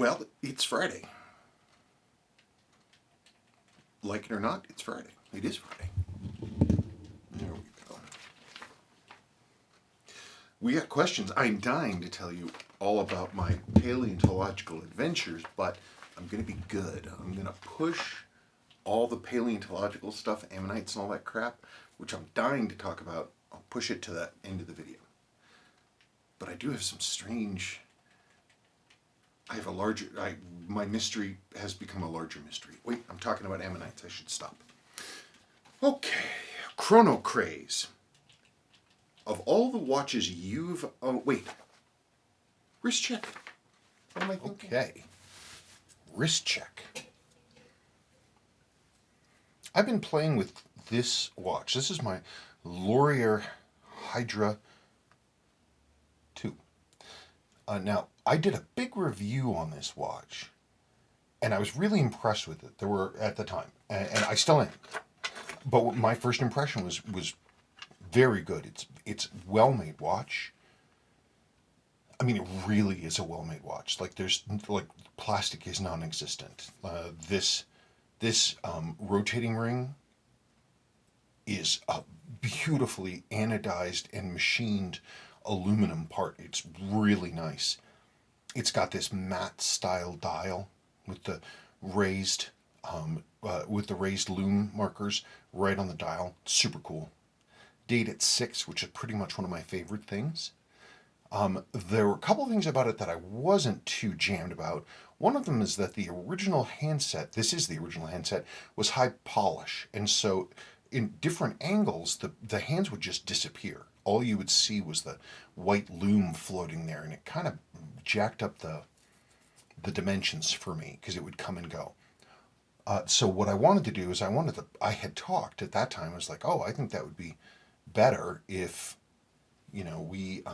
Well, it's Friday. Like it or not, it's Friday. It is Friday. There we go. We got questions. I'm dying to tell you all about my paleontological adventures, but I'm going to be good. I'm going to push all the paleontological stuff, ammonites and all that crap, which I'm dying to talk about. I'll push it to the end of the video. But I do have some strange... my mystery has become a larger mystery. Wait, I'm talking about ammonites. I should stop. Okay, chrono craze. Of all the watches you've... Oh, wait. Wrist check. What am I thinking? Okay. Wrist check. I've been playing with this watch. This is my Lusure Hydra 2. Now, I did a big review on this watch, and I was really impressed with it. There were, at the time, and I still am. But my first impression was very good. It's well-made watch. I mean, it really is a well-made watch. Plastic is non-existent. This rotating ring is a beautifully anodized and machined aluminum part. It's really nice. It's got this matte style dial with the raised lume markers right on the dial. Super cool. Date at 6, which is pretty much one of my favorite things. There were a couple of things about it that I wasn't too jammed about. One of them is that the original handset, this is the original handset, was high polish. And so in different angles, the hands would just disappear. All you would see was the white lume floating there, and it kind of jacked up the dimensions for me because it would come and go. So what I wanted to do is I had talked at that time. I was like, oh, I think that would be better if, if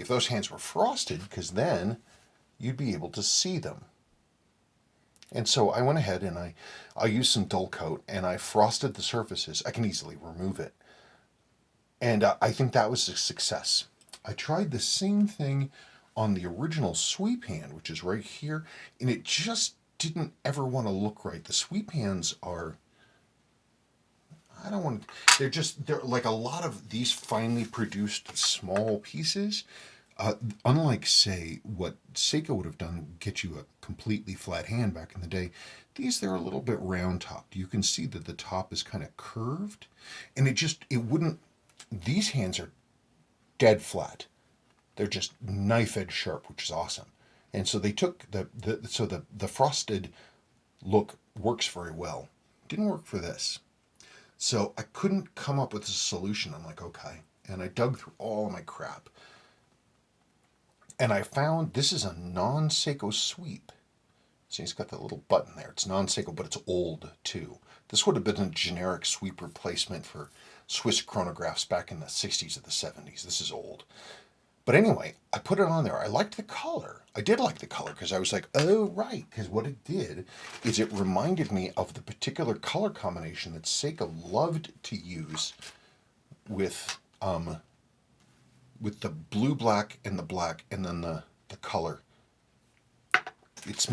those hands were frosted, because then you'd be able to see them. And so I went ahead and I used some dull coat and I frosted the surfaces. I can easily remove it. And I think that was a success. I tried the same thing on the original sweep hand, which is right here, and it just didn't ever want to look right. The sweep hands are... they're like a lot of these finely produced small pieces. Unlike, say, what Seiko would have done, get you a completely flat hand back in the day, they're a little bit round topped. You can see that the top is kind of curved, and it wouldn't, these hands are dead flat. They're just knife edge sharp, which is awesome. And so they took the frosted look works very well. Didn't work for this. So I couldn't come up with a solution. I'm like, okay. And I dug through all of my crap. And I found this is a non-Seiko sweep. See, it's got that little button there. It's non-Seiko, but it's old too. This would have been a generic sweep replacement for Swiss chronographs back in the 60s or the 70s. This is old. But anyway, I put it on there. I liked the color. I did like the color because I was like, oh, right. Because what it did is it reminded me of the particular color combination that Seiko loved to use with the blue, black, and the black, and then the color. It's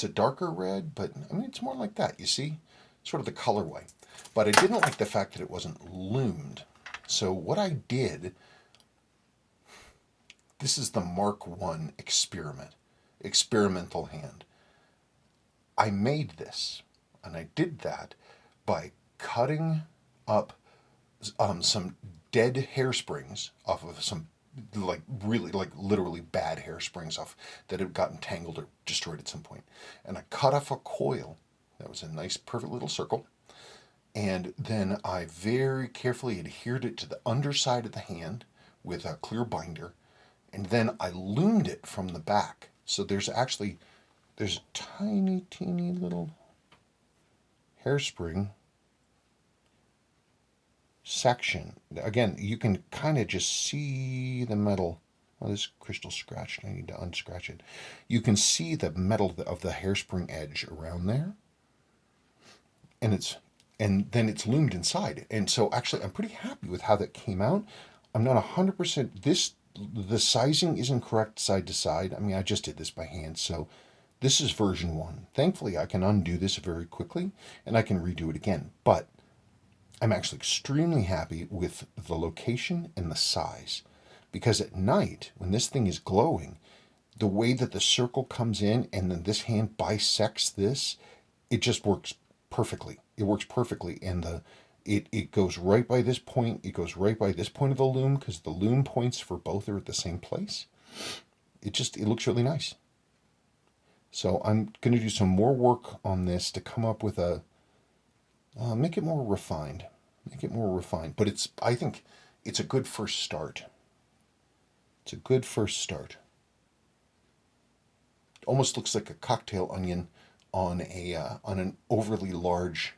a darker red, but I mean, it's more like that, you see? Sort of the colorway. But I didn't like the fact that it wasn't loomed. So what I did... This is the Mark I experimental hand. I made this, and I did that by cutting up some dead hairsprings off of some literally bad hairsprings off that had gotten tangled or destroyed at some point. And I cut off a coil that was a nice, perfect little circle. And then I very carefully adhered it to the underside of the hand with a clear binder. And then I loomed it from the back. So there's a tiny, teeny little hairspring section. Again, you can kind of just see the metal. Oh, this crystal scratched. I need to unscratch it. You can see the metal of the hairspring edge around there. And then it's loomed inside. And so actually, I'm pretty happy with how that came out. I'm not 100%. the sizing isn't correct side to side. I mean, I just did this by hand, so this is version 1. Thankfully, I can undo this very quickly, and I can redo it again. But I'm actually extremely happy with the location and the size. Because at night, when this thing is glowing, the way that the circle comes in and then this hand bisects this, it just works perfectly. It works perfectly, and it goes right by this point. It goes right by this point of the loom because the loom points for both are at the same place. It looks really nice. So I'm going to do some more work on this to come up with a make it more refined. Make it more refined. But I think it's a good first start. It's a good first start. Almost looks like a cocktail onion on an overly large,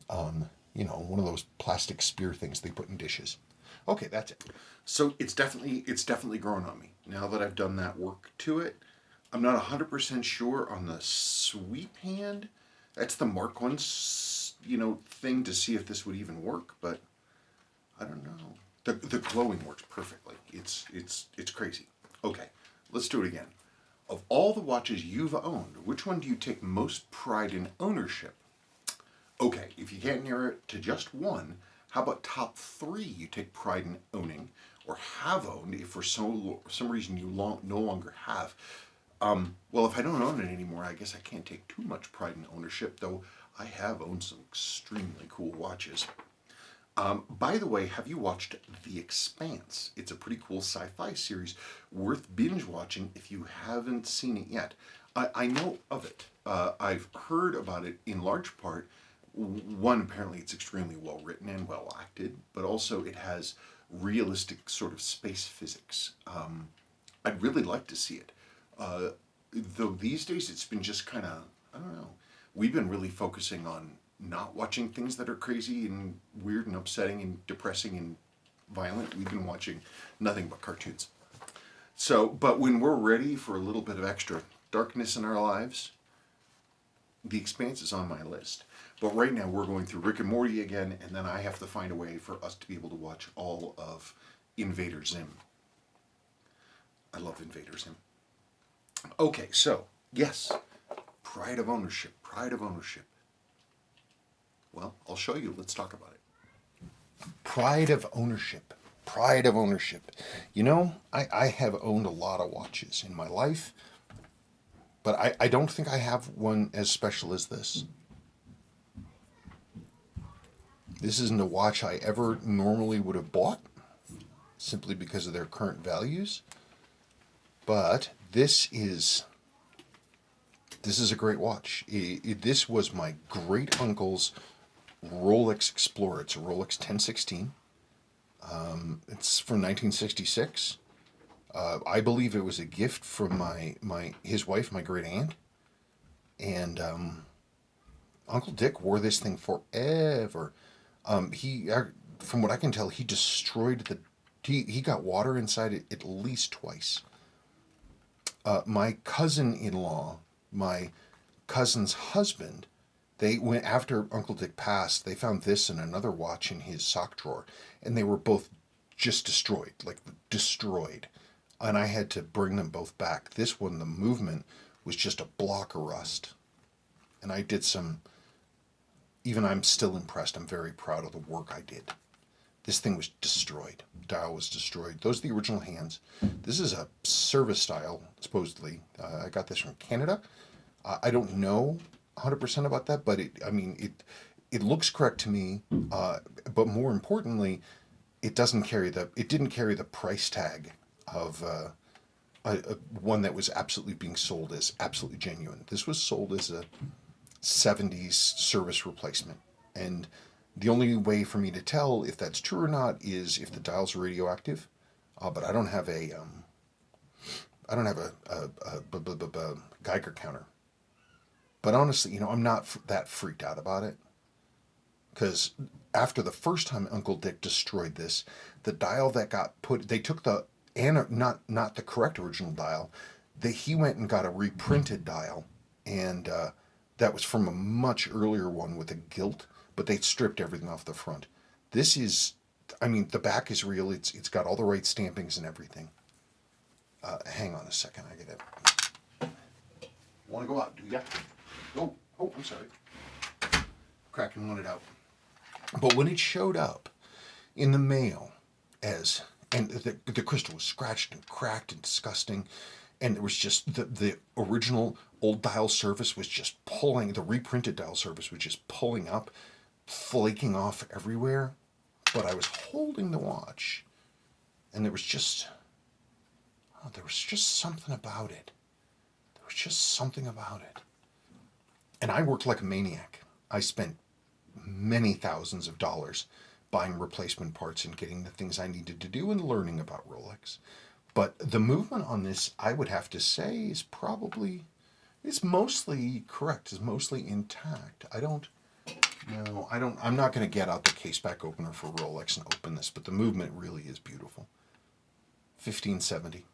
one of those plastic spear things they put in dishes. Okay, that's it. So it's definitely grown on me now that I've done that work to it. I'm not 100% sure on the sweep hand. That's the Mark 1, thing to see if this would even work, but I don't know. The glowing works perfectly. It's crazy. Okay, let's do it again. Of all the watches you've owned, which one do you take most pride in ownership? Okay, if you can't narrow it to just one, how about top 3 you take pride in owning or have owned if for some reason you no longer have? Well, if I don't own it anymore, I guess I can't take too much pride in ownership, though I have owned some extremely cool watches. By the way, have you watched The Expanse? It's a pretty cool sci-fi series worth binge watching if you haven't seen it yet. I know of it. I've heard about it in large part. One, apparently it's extremely well written and well acted, but also it has realistic sort of space physics. I'd really like to see it. Though these days it's been just kind of, I don't know. We've been really focusing on not watching things that are crazy and weird and upsetting and depressing and violent. We've been watching nothing but cartoons. So, but when we're ready for a little bit of extra darkness in our lives, The Expanse is on my list. But right now we're going through Rick and Morty again, and then I have to find a way for us to be able to watch all of Invader Zim. I love Invader Zim. Okay, so, yes, pride of ownership, pride of ownership. Well, I'll show you. Let's talk about it. Pride of ownership. Pride of ownership. You know, I have owned a lot of watches in my life, but I don't think I have one as special as this. This isn't a watch I ever normally would have bought, simply because of their current values. But this is a great watch. This was my great uncle's Rolex Explorer. It's a Rolex 1016. It's from 1966. I believe it was a gift from his wife, my great aunt, and Uncle Dick wore this thing forever. From what I can tell, he destroyed he got water inside it at least twice. My cousin-in-law, my cousin's husband, they went after Uncle Dick passed. They found this and another watch in his sock drawer, and they were both just destroyed, like destroyed. And I had to bring them both back. This one, the movement was just a block of rust, and I did some. Even I'm still impressed. I'm very proud of the work I did. This thing was destroyed. Dial was destroyed. Those are the original hands. This is a service dial, supposedly. I got this from Canada. I don't know 100% about that, but it looks correct to me. But more importantly, it didn't carry the price tag of one that was absolutely being sold as absolutely genuine. This was sold as a 70s service replacement, and the only way for me to tell if that's true or not is if the dial's radioactive. But I don't have a Geiger counter. But honestly, I'm not that freaked out about it, because after the first time Uncle Dick destroyed this, the dial that got put, they took not the correct original dial. He went and got a reprinted dial, and that was from a much earlier one with a gilt, but they stripped everything off the front. This is I mean, the back is real. It's got all the right stampings and everything. Hang on a second. I get it. Want to go out, do ya? Oh, I'm sorry. Cracking wanted out. But when it showed up in the mail and the crystal was scratched and cracked and disgusting, and there was just the original old dial surface was just pulling, the reprinted dial surface was just pulling up, flaking off everywhere. But I was holding the watch, and there was just something about it. There was just something about it. And I worked like a maniac. I spent many thousands of dollars buying replacement parts and getting the things I needed to do and learning about Rolex. But the movement on this, I would have to say, is mostly correct, is mostly intact. I'm not going to get out the case back opener for Rolex and open this, but the movement really is beautiful. 1570.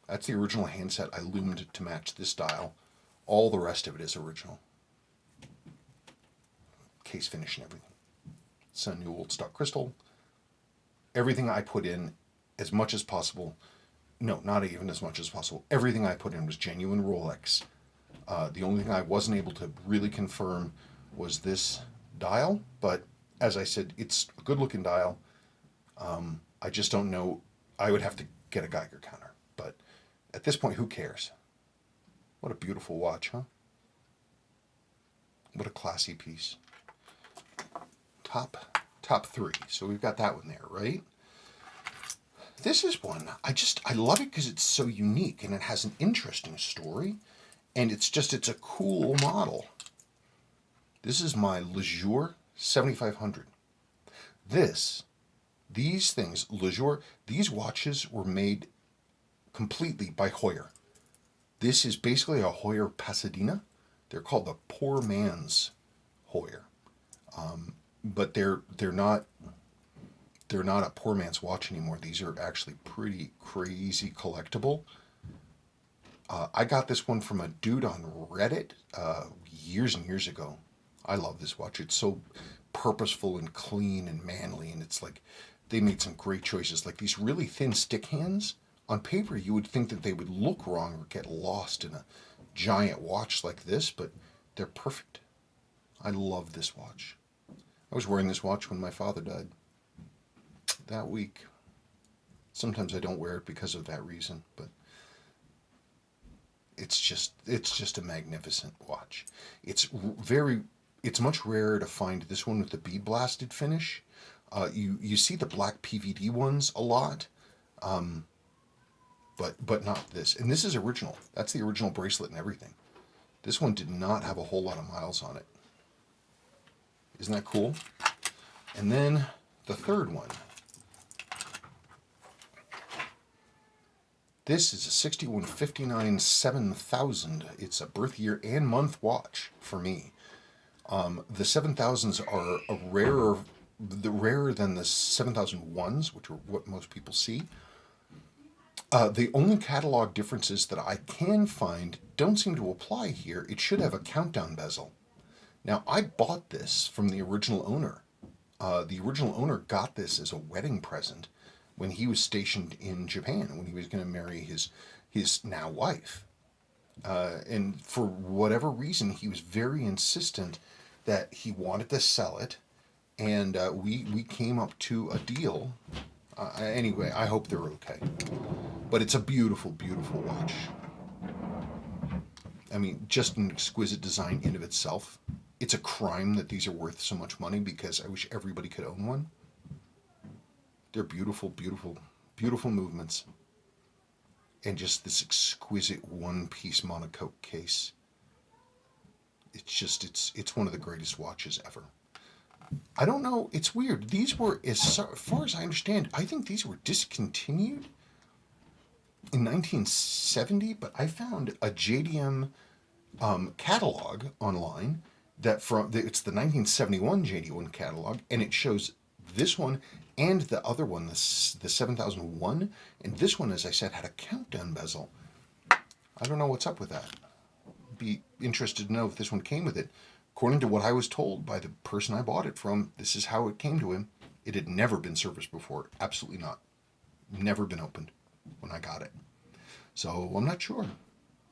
That's the original handset I loomed to match this dial. All the rest of it is original. Case finish and everything. It's a new old stock crystal. Everything I put in, as much as possible, no, not even as much as possible, everything I put in was genuine Rolex. The only thing I wasn't able to really confirm was this dial, but as I said, it's a good looking dial. I just don't know. I would have to get a Geiger counter, but at this point, who cares? What a beautiful watch, huh? What a classy piece. Top three. So we've got that one there, right? This is one, I love it because it's so unique and it has an interesting story, and it's a cool model. This is my Lusure 7500. These things, Lusure, these watches were made completely by Heuer. This is basically a Heuer Pasadena. They're called the poor man's Heuer. But they're not a poor man's watch anymore. These are actually pretty crazy collectible. I got this one from a dude on Reddit years and years ago. I love this watch. It's so purposeful and clean and manly, and it's like they made some great choices. Like these really thin stick hands, on paper you would think that they would look wrong or get lost in a giant watch like this, but they're perfect. I love this watch. I was wearing this watch when my father died. That week. Sometimes I don't wear it because of that reason, but it's just a magnificent watch. It's much rarer to find this one with the bead blasted finish. You see the black PVD ones a lot, but not this. And this is original. That's the original bracelet and everything. This one did not have a whole lot of miles on it. Isn't that cool? And then the third one. This is a 6159 7000. It's a birth year and month watch for me. The 7000s are rarer than the 7001s, which are what most people see. The only catalog differences that I can find don't seem to apply here. It should have a countdown bezel. Now, I bought this from the original owner. The original owner got this as a wedding present when he was stationed in Japan, when he was going to marry his now wife. And for whatever reason, he was very insistent that he wanted to sell it, and we came up to a deal. Anyway, I hope they're okay. But it's a beautiful, beautiful watch. I mean, just an exquisite design in of itself. It's a crime that these are worth so much money because I wish everybody could own one. They're beautiful, beautiful, beautiful movements. And just this exquisite one-piece monocoque case. It's one of the greatest watches ever. I don't know, it's weird. These were, as far as I understand, I think these were discontinued in 1970, but I found a JDM catalog online it's the 1971 JD1 catalog, and it shows this one and the other one, the 7001, and this one, as I said, had a countdown bezel. I don't know what's up with that. Be interested to know if this one came with it. According to what I was told by the person I bought it from, this is how it came to him. It had never been serviced before. Absolutely not. Never been opened when I got it. So I'm not sure.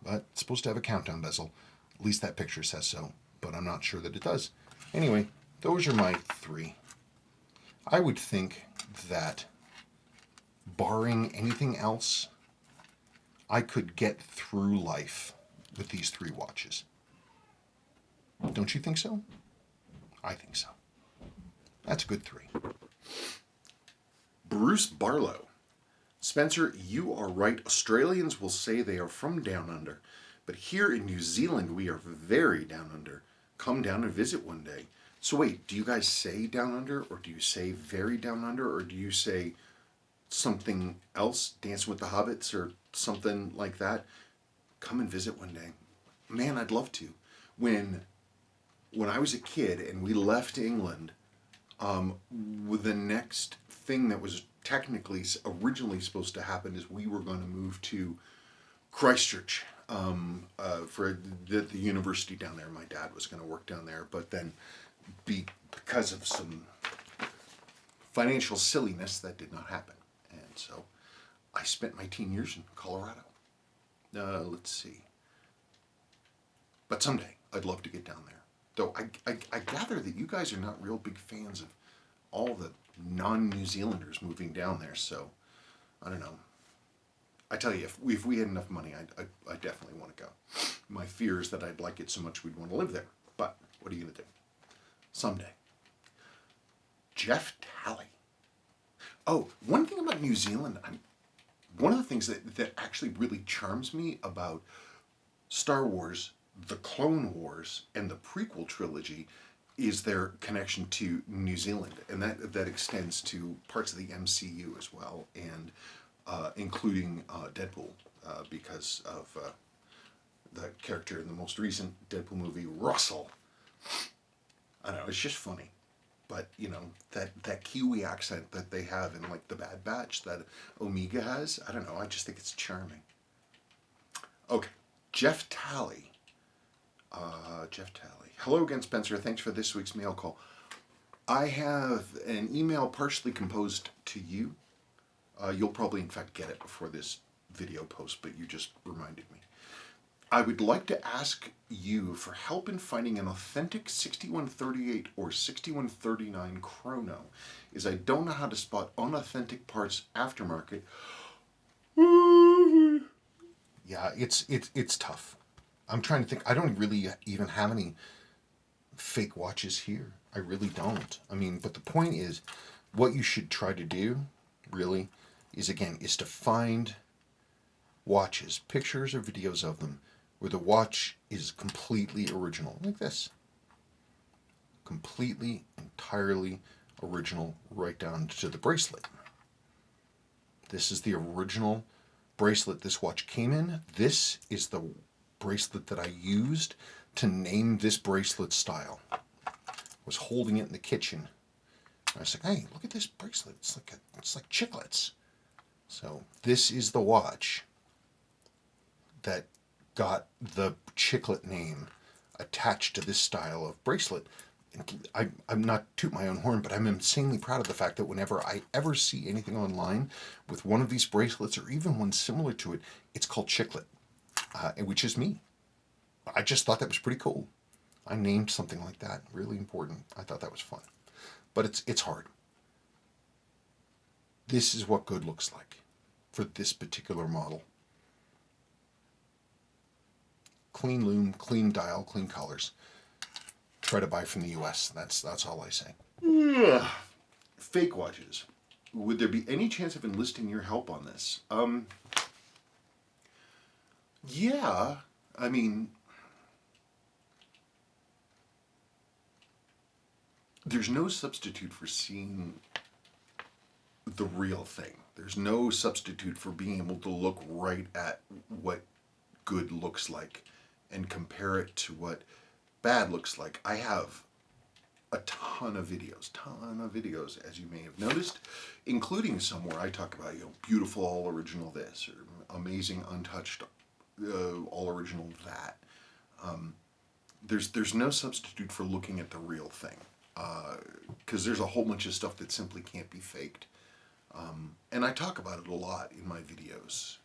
But it's supposed to have a countdown bezel. At least that picture says so. But I'm not sure that it does. Anyway, those are my three. I would think that, barring anything else, I could get through life with these three watches. Don't you think so? I think so. That's a good three. Bruce Barlow. Spencer, you are right. Australians will say they are from down under, but here in New Zealand we are very down under. Come down and visit one day. So wait, do you guys say down under, or do you say very down under, or do you say something else, Dancing with the Hobbits or something like that? Come and visit one day. Man, I'd love to. When I was a kid and we left England, the next thing that was technically originally supposed to happen is we were going to move to Christchurch for the university down there. My dad was going to work down there, but then because of some financial silliness, that did not happen. And so I spent my teen years in Colorado. Let's see. But someday I'd love to get down there. Though I gather that you guys are not real big fans of all the non-New Zealanders moving down there, so I don't know. I tell you, if we had enough money, I definitely want to go. My fear is that I'd like it so much we'd want to live there. But what are you going to do? Someday. Jeff Talley. Oh, one thing about New Zealand, one of the things that actually really charms me about Star Wars, the Clone Wars, and the prequel trilogy is their connection to New Zealand, and that extends to parts of the MCU as well, and including Deadpool, because of the character in the most recent Deadpool movie, Russell. I don't know, it's just funny. But, you know, that Kiwi accent that they have in, like, the Bad Batch that Omega has, I don't know, I just think it's charming. Okay, Jeff Talley. Jeff Talley. Hello again, Spencer. Thanks for this week's mail call. I have an email partially composed to you. You'll probably, in fact, get it before this video post, but you just reminded me. I would like to ask you for help in finding an authentic 6138 or 6139 chrono, as I don't know how to spot unauthentic parts aftermarket. Yeah, it's tough. I'm trying to think. I don't really even have any fake watches here. I really don't. I mean, but the point is, what you should try to do, really, is to find watches, pictures or videos of them, where the watch is completely original, like this. Completely, entirely original, right down to the bracelet. This is the original bracelet this watch came in. This is the bracelet that I used to name this bracelet style. I was holding it in the kitchen. I was like, hey, look at this bracelet. It's like chiclets. So this is the watch that got the chiclet name attached to this style of bracelet. I'm not toot my own horn, but I'm insanely proud of the fact that whenever I ever see anything online with one of these bracelets or even one similar to it, it's called chiclet, which is me. I just thought that was pretty cool. I named something like that. Really important. I thought that was fun. But it's hard. This is what good looks like for this particular model. Clean lume, clean dial, clean colors. Try to buy from the US. That's all I say. Fake watches. Would there be any chance of enlisting your help on this? Yeah. I mean, there's no substitute for seeing the real thing. There's no substitute for being able to look right at what good looks like and compare it to what bad looks like. I have a ton of videos, as you may have noticed, including some where I talk about, beautiful all original this, or amazing untouched all original that. There's no substitute for looking at the real thing, because there's a whole bunch of stuff that simply can't be faked. And I talk about it a lot in my videos.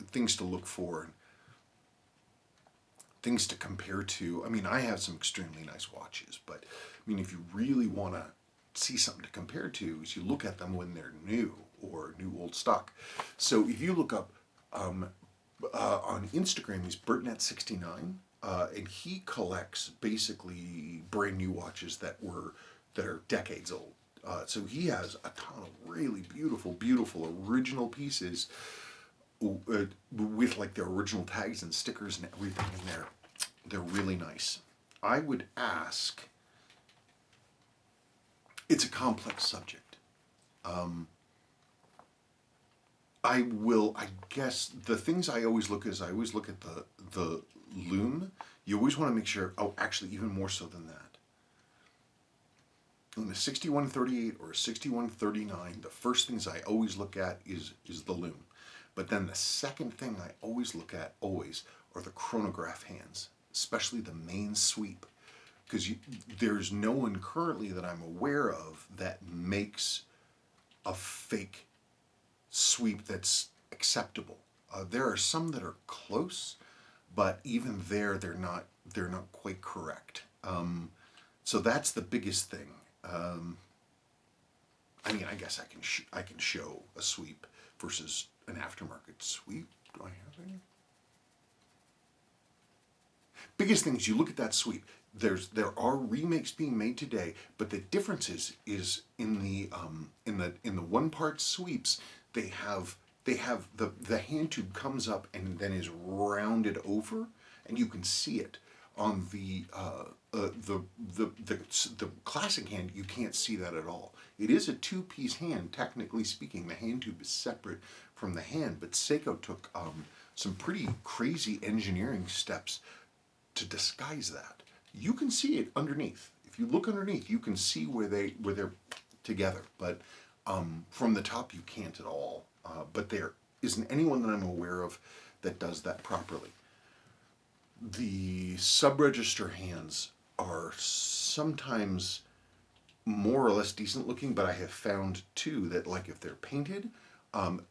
Things to look for, things to compare to. I mean, I have some extremely nice watches, but I mean, if you really want to see something to compare to, is you look at them when they're new or new old stock. So if you look up on Instagram, he's Bertnet69, and he collects basically brand new watches that are decades old. So he has a ton of really beautiful, beautiful original pieces with like their original tags and stickers and everything in there. They're really nice. I would ask, it's a complex subject. I guess the things I always look at is I always look at the lume. You always want to make sure, oh, actually even more so than that. In a 6138 or a 6139, the first things I always look at is the lume. But then the second thing I always look at, are the chronograph hands, especially the main sweep. Because there's no one currently that I'm aware of that makes a fake sweep that's acceptable. There are some that are close, but even there, they're not quite correct. So that's the biggest thing. I mean, I guess I can show a sweep versus an aftermarket sweep. Do I have any? Biggest thing is you look at that sweep. There are remakes being made today, but the difference is in the one part sweeps they have the hand tube comes up and then is rounded over, and you can see it. On the classic hand, you can't see that at all. It is a two-piece hand, technically speaking. The hand tube is separate from the hand, but Seiko took some pretty crazy engineering steps to disguise that. You can see it underneath. If you look underneath, you can see where they're together, but from the top you can't at all. But there isn't anyone that I'm aware of that does that properly. The sub-register hands are sometimes more or less decent looking, but I have found too that, like, if they're painted,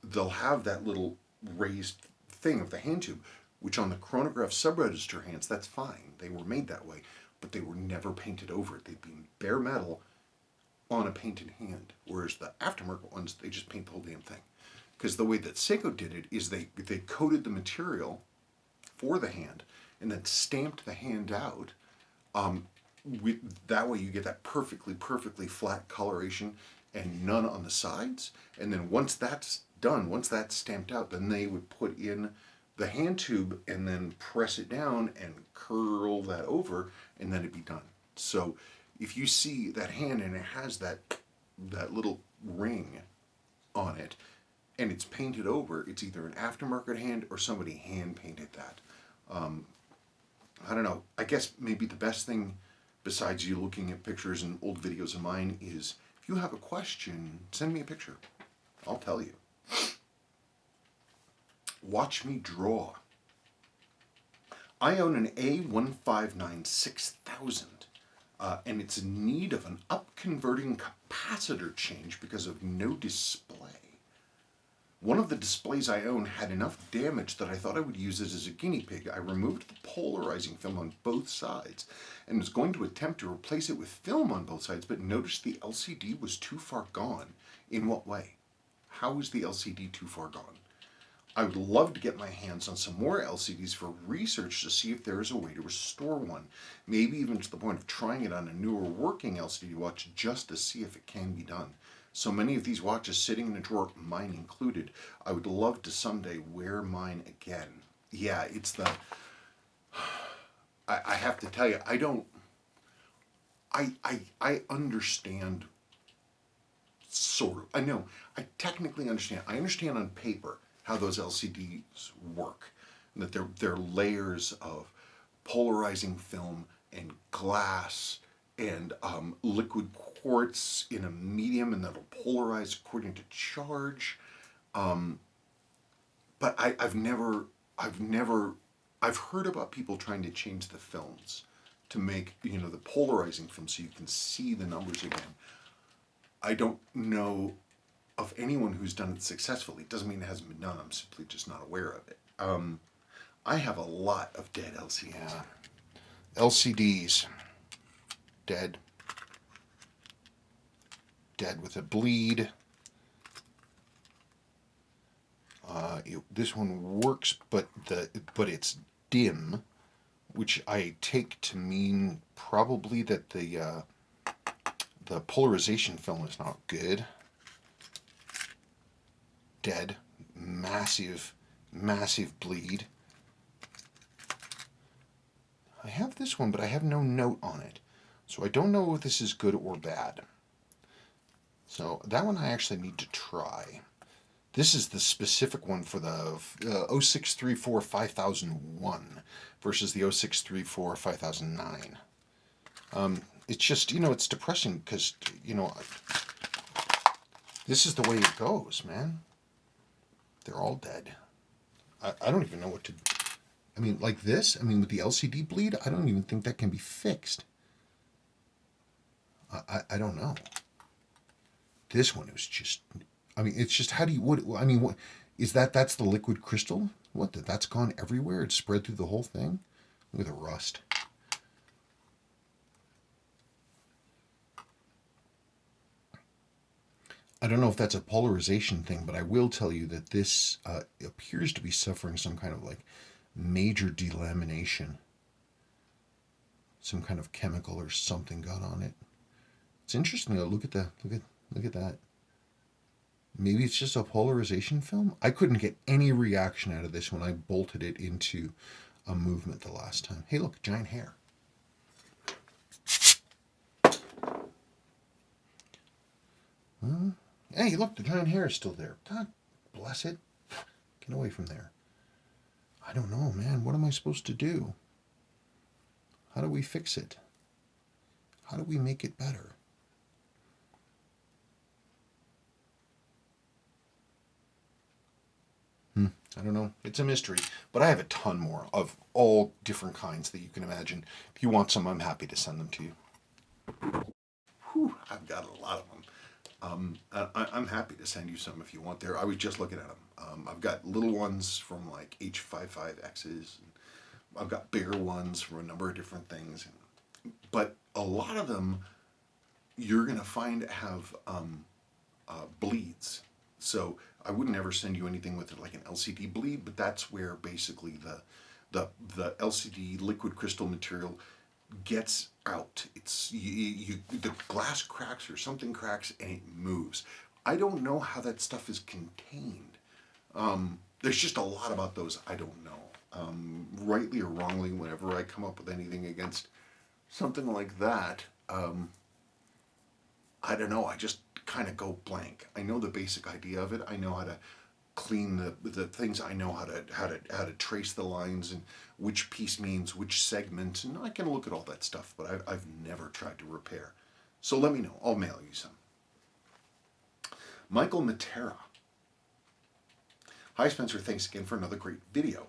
they'll have that little raised thing of the hand tube, which on the chronograph sub-register hands, that's fine. They were made that way, but they were never painted over it. They'd be bare metal on a painted hand, whereas the aftermarket ones, they just paint the whole damn thing. Because the way that Seiko did it is they coated the material for the hand and then stamped the hand out. That way you get that perfectly flat coloration and none on the sides. And then once that's done, once that's stamped out, then they would put in the hand tube and then press it down and curl that over, and then it'd be done. So if you see that hand and it has that little ring on it and it's painted over, it's either an aftermarket hand or somebody hand painted that. I don't know. I guess maybe the best thing, besides you looking at pictures and old videos of mine, is if you have a question, send me a picture. I'll tell you. Watch me draw. I own an A159 6000, and it's in need of an up-converting capacitor change because of no display. One of the displays I own had enough damage that I thought I would use it as a guinea pig. I removed the polarizing film on both sides and was going to attempt to replace it with film on both sides, but noticed the LCD was too far gone. In what way? How is the LCD too far gone? I would love to get my hands on some more LCDs for research to see if there is a way to restore one. Maybe even to the point of trying it on a newer working LCD watch just to see if it can be done. So many of these watches sitting in a drawer, mine included. I would love to someday wear mine again. Yeah, it's the... I have to tell you, I don't... I understand, sort of. I know, I technically understand. I understand on paper how those LCDs work, and that they're layers of polarizing film and glass and liquid quartz in a medium, and that'll polarize according to charge. But I've heard about people trying to change the films to make, the polarizing film so you can see the numbers again. I don't know of anyone who's done it successfully. It doesn't mean it hasn't been done. I'm simply just not aware of it. I have a lot of dead LCDs. Yeah. LCDs. Dead. Dead with a bleed. This one works, but it's dim, which I take to mean probably that the polarization film is not good. Dead. Massive bleed. I have this one, but I have no note on it. So I don't know if this is good or bad. So that one I actually need to try. This is the specific one for the 0634 5001 versus the 0634 5009. It's just, it's depressing because, this is the way it goes, man. They're all dead. I don't even know what to... like this, with the LCD bleed, I don't even think that can be fixed. I don't know. This one was just... it's just, how do you... what is that? That's the liquid crystal? What, that's gone everywhere? It's spread through the whole thing? Look at the rust. I don't know if that's a polarization thing, but I will tell you that this appears to be suffering some kind of major delamination. Some kind of chemical or something got on it. It's interesting though. Look at that. Maybe it's just a polarization film. I couldn't get any reaction out of this when I bolted it into a movement the last time. Hey, look, giant hair. Hey, look, the giant hair is still there. God bless it. Get away from there. I don't know, man. What am I supposed to do? How do we fix it? How do we make it better? I don't know. It's a mystery. But I have a ton more of all different kinds that you can imagine. If you want some, I'm happy to send them to you. Whew, I've got a lot of them. I'm happy to send you some if you want there. I was just looking at them. I've got little ones from H55Xs. I've got bigger ones from a number of different things. But a lot of them you're going to find have bleeds. So I wouldn't ever send you anything with an LCD bleed, but that's where basically the LCD liquid crystal material gets out. It's the glass cracks or something cracks and it moves. I don't know how that stuff is contained. There's just a lot about those I don't know. Rightly or wrongly, whenever I come up with anything against something like that, I don't know. I just kind of go blank. I know the basic idea of it. I know how to clean the things. I know how to trace the lines and which piece means which segment, and I can look at all that stuff. But I've never tried to repair. So let me know. I'll mail you some. Michael Matera. Hi Spencer, thanks again for another great video.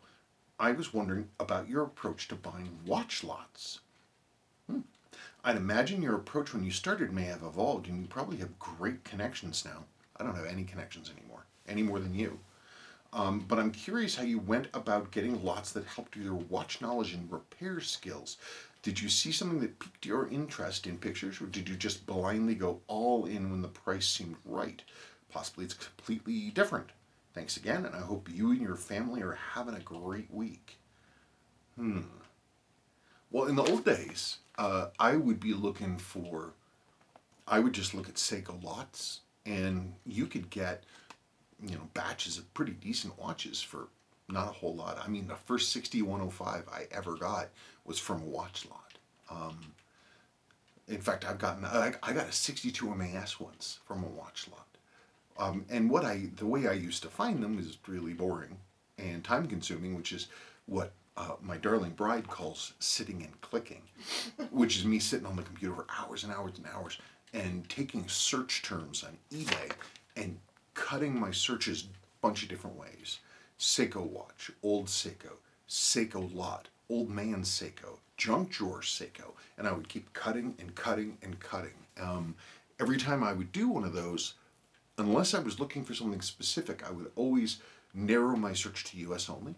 I was wondering about your approach to buying watch lots. I'd imagine your approach when you started may have evolved, and you probably have great connections now. I don't have any connections anymore, any more than you. But I'm curious how you went about getting lots that helped your watch knowledge and repair skills. Did you see something that piqued your interest in pictures, or did you just blindly go all in when the price seemed right? Possibly it's completely different. Thanks again, and I hope you and your family are having a great week. Well, in the old days, I would be looking for, I would just look at Seiko lots, and you could get, batches of pretty decent watches for not a whole lot. I mean, the first 6105 I ever got was from a watch lot. In fact, I got a 62 MAS once from a watch lot. And the way I used to find them is really boring and time consuming, which is what my darling bride calls sitting and clicking, which is me sitting on the computer for hours and hours and hours and taking search terms on eBay and cutting my searches a bunch of different ways. Seiko watch, old Seiko, Seiko lot, old man Seiko, junk drawer Seiko, and I would keep cutting and cutting and cutting. every time I would do one of those, unless I was looking for something specific, I would always narrow my search to US only.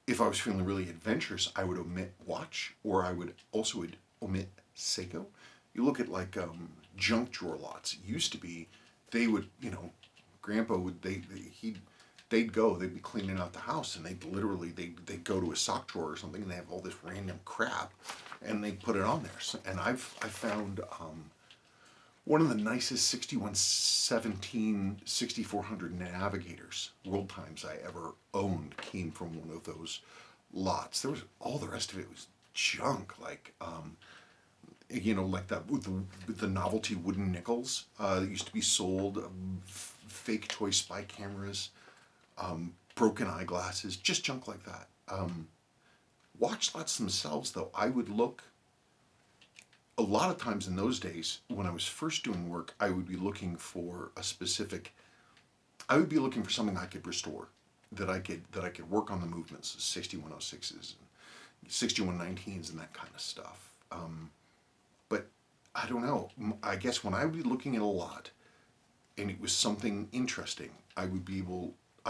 If I was feeling really adventurous, I would omit watch, or I would also omit Seiko. You look at like junk drawer lots. It used to be, they would, Grandpa would they'd go, they'd be cleaning out the house, and they'd go to a sock drawer or something, and they have all this random crap, and they put it on there. So, and I found one of the nicest 6117 6400 Navigators world times I ever owned came from one of those lots. There was all the rest of it was junk, like like that with the novelty wooden nickels that used to be sold, fake toy spy cameras, broken eyeglasses, just junk like that. Watch lots themselves, though, I would look. A lot of times in those days, when I was first doing work, I would be looking for I would be looking for something I could restore, that I could work on the movements, 6106s and 6119s and that kind of stuff. But I don't know. I guess when I would be looking at a lot, and it was something interesting, I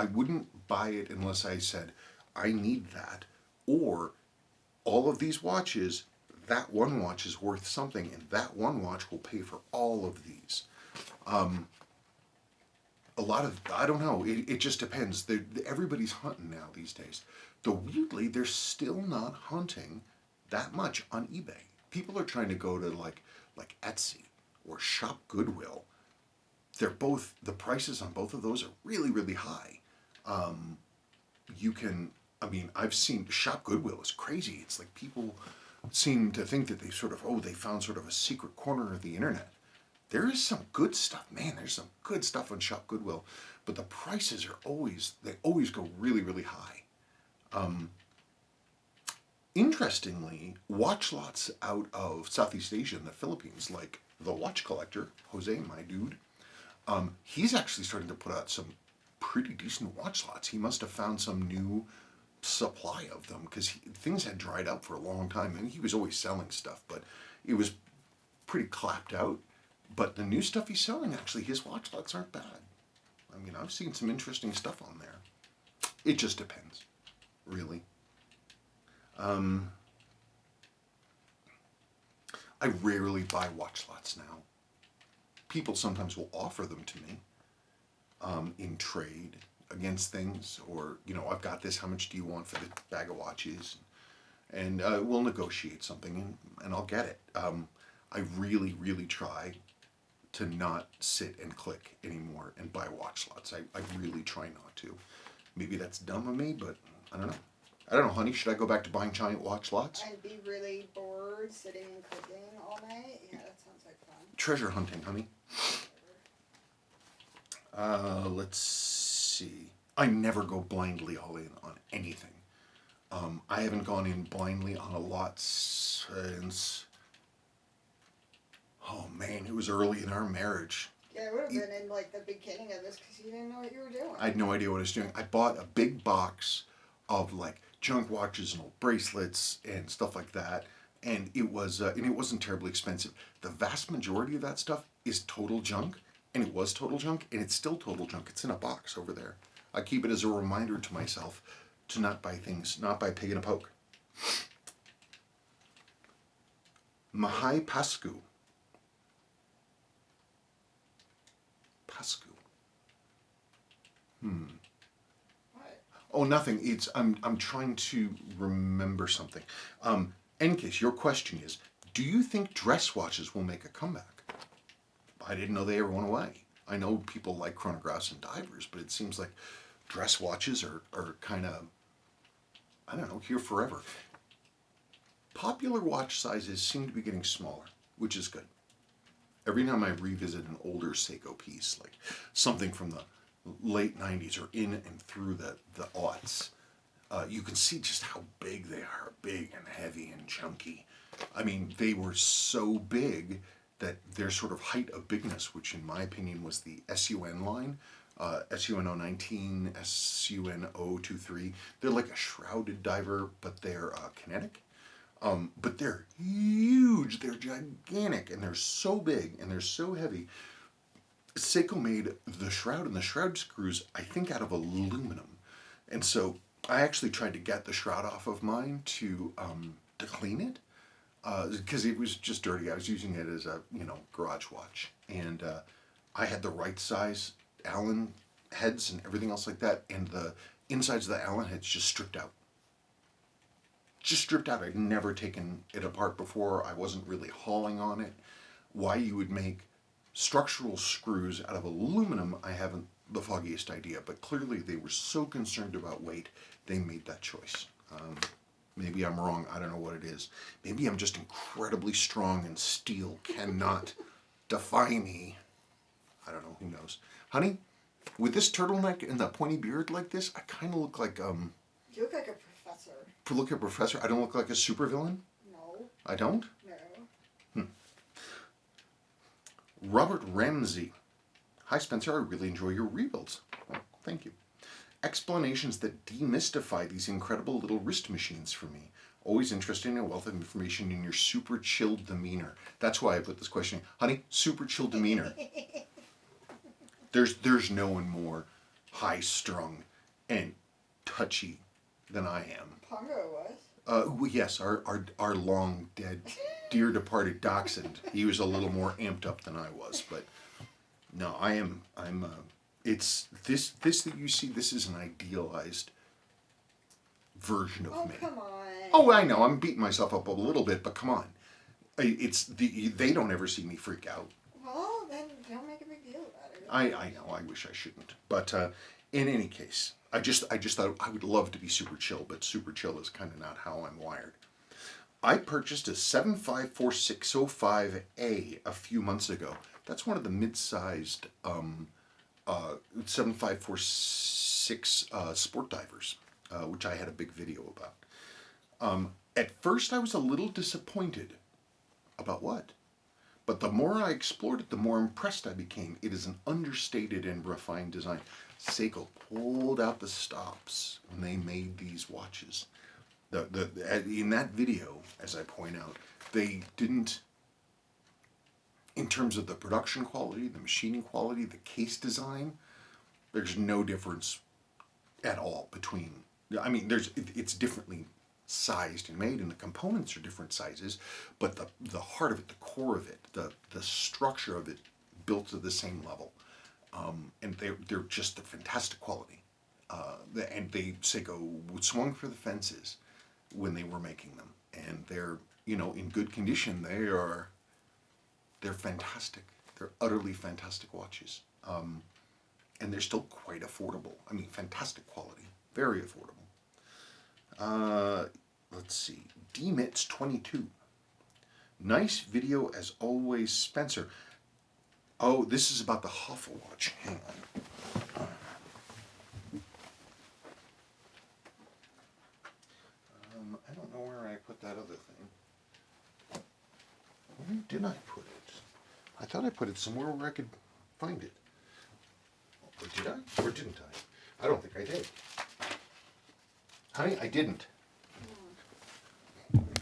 wouldn't buy it unless I said, I need that, or all of these watches, that one watch is worth something, and that one watch will pay for all of these. I don't know, it just depends. Everybody's hunting now these days. Though weirdly, they're still not hunting that much on eBay. People are trying to go to like Etsy or Shop Goodwill. The prices on both of those are really, really high. I've seen Shop Goodwill is crazy. It's like people seem to think that they found sort of a secret corner of the internet. There is some good stuff, man. There's some good stuff on Shop Goodwill, but the prices they always go really, really high. Interestingly, watch lots out of Southeast Asia and the Philippines, like the Watch Collector, Jose, my dude, he's actually starting to put out some pretty decent watch lots. He must have found some new supply of them, because things had dried up for a long time, and he was always selling stuff, but it was pretty clapped out. But the new stuff he's selling, actually, his watch lots aren't bad. I've seen some interesting stuff on there. It just depends, really. I rarely buy watch lots now. People sometimes will offer them to me in trade against things, or I've got this, how much do you want for the bag of watches, and we'll negotiate something, and I'll get it. I really, really try to not sit and click anymore and buy watch lots. I really try not to. Maybe that's dumb of me, but I don't know, honey. Should I go back to buying giant watch lots? I'd be really bored sitting and cooking all night. Yeah, that sounds like fun. Treasure hunting, honey. Let's see. I never go blindly all in on anything. I haven't gone in blindly on a lot since... Oh man, it was early in our marriage. Yeah, it would have been in like the beginning of this, because you didn't know what you were doing. I had no idea what I was doing. I bought a big box of like junk watches and old bracelets and stuff like that, and it wasn't terribly expensive. The vast majority of that stuff is total junk, and it was total junk, and it's still total junk. It's in a box over there. I keep it as a reminder to myself to not buy pig in a poke. Mahai Pascu. What? Oh, nothing. I'm trying to remember something. In case your question is, do you think dress watches will make a comeback? I didn't know they ever went away. I know people like chronographs and divers, but it seems like dress watches are kind of, I don't know, here forever. Popular watch sizes seem to be getting smaller, which is good. Every time I revisit an older Seiko piece, like something from the late 90s or in and through the aughts, you can see just how big they are, big and heavy and chunky. They were so big that their sort of height of bigness, which in my opinion was the SUN line, SUN 019, SUN 023, they're like a shrouded diver, but they're kinetic. But they're huge, they're gigantic, and they're so big, and they're so heavy. Seiko made the shroud and the shroud screws, I think, out of aluminum. And so I actually tried to get the shroud off of mine to clean it, because it was just dirty. I was using it as a, garage watch. And I had the right size Allen heads and everything else like that, and the insides of the Allen heads just stripped out. Just stripped out. I'd never taken it apart before. I wasn't really hauling on it. Why you would make structural screws out of aluminum, I haven't the foggiest idea, but clearly they were so concerned about weight, they made that choice. Maybe I'm wrong, I don't know what it is. Maybe I'm just incredibly strong and steel cannot defy me. I don't know, who knows. Honey, with this turtleneck and that pointy beard like this, I kind of look like, You look like a professor. look at Professor, I don't look like a supervillain? No. I don't? No. Robert Ramsey. Hi Spencer, I really enjoy your rebuilds. Oh, thank you. Explanations that demystify these incredible little wrist machines for me. Always interesting and a wealth of information in your super chill demeanor. That's why I put this question. Honey, super chill demeanor. There's no one more high-strung and touchy than I am. Pongo was. Well, yes, our long dead, dear departed dachshund. He was a little more amped up than I was, but no, I'm. It's this that you see. This is an idealized version of me. Oh, come on. Oh, I know. I'm beating myself up a little bit, but come on. They don't ever see me freak out. Well, then don't make a big deal about it. I know. I wish I shouldn't. But in any case, I just thought I would love to be super chill, but super chill is kind of not how I'm wired. I purchased a 754605A a few months ago. That's one of the mid-sized 7546 sport divers, which I had a big video about. At first, I was a little disappointed. About what? But the more I explored it, the more impressed I became. It is an understated and refined design. Seiko pulled out the stops when they made these watches. In that video, as I point out, they didn't, in terms of the production quality, the machining quality, the case design, there's no difference at all between, it's differently sized and made, and the components are different sizes, but the heart of it, the core of it, the structure of it, built to the same level, and they're just a fantastic quality. And Seiko swung for the fences when they were making them, and they're in good condition. They're fantastic. They're utterly fantastic watches, and they're still quite affordable. I mean, fantastic quality, very affordable. Let's see. DMITS 22. Nice video as always, Spencer. Oh, this is about the Hoffa Watch. Hang on. I don't know where I put that other thing. Where did I put it? I thought I put it somewhere where I could find it. Or did I? Or didn't I? I don't think I did. Honey, I didn't.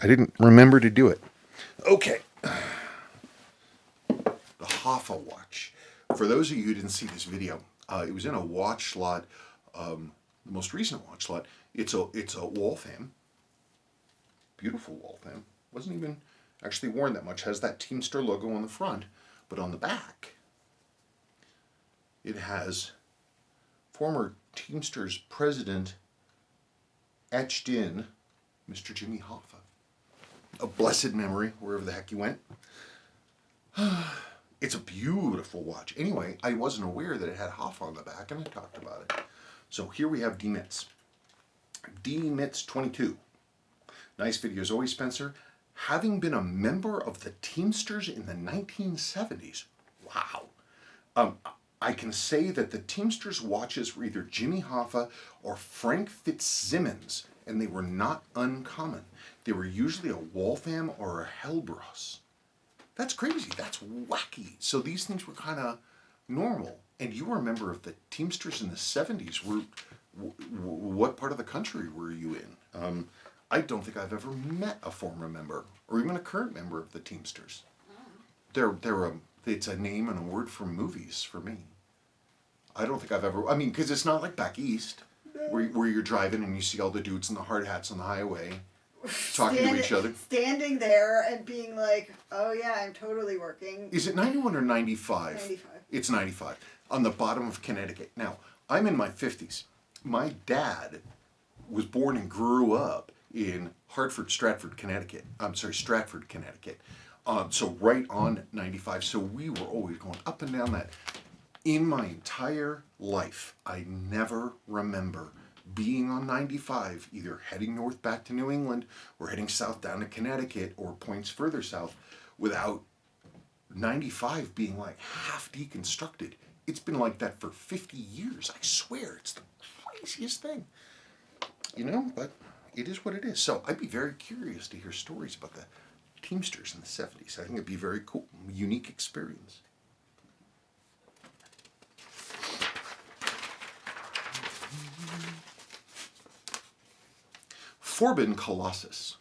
I didn't remember to do it. Okay. The Hoffa Watch. For those of you who didn't see this video, it was in a watch slot, the most recent watch slot. It's a Waltham. Beautiful Waltham. Wasn't even actually worn that much. Has that Teamster logo on the front, but on the back, it has former Teamsters president etched in, Mr. Jimmy Hoffa. A blessed memory, wherever the heck he went. It's a beautiful watch. Anyway, I wasn't aware that it had Hoffa on the back, and I talked about it. So here we have DMITS. DMITS 22. Nice video as always, Spencer. Having been a member of the Teamsters in the 1970s. Wow. I can say that the Teamsters watches were either Jimmy Hoffa or Frank Fitzsimmons, and they were not uncommon. They were usually a Waltham or a Hellbros. That's crazy. That's wacky. So these things were kind of normal. And you were a member of the Teamsters in the 70s. What part of the country were you in? I don't think I've ever met a former member or even a current member of the Teamsters. It's a name and a word for movies for me. I don't think I've ever. I mean, because it's not like back east, where you're driving and you see all the dudes in the hard hats on the highway, talking to each other, standing there and being like, "Oh yeah, I'm totally working." Is it 91 or 95? 95. It's 95 on the bottom of Connecticut. Now I'm in my 50s. My dad was born and grew up in Stratford, Connecticut. So right on 95. So we were always going up and down that. In my entire life, I never remember being on 95, either heading north back to New England or heading south down to Connecticut or points further south, without 95 being like half deconstructed. It's been like that for 50 years. I swear, it's the craziest thing. But it is what it is. So I'd be very curious to hear stories about the Teamsters in the 70s. I think it'd be a very cool, unique experience. Forbin Colossus.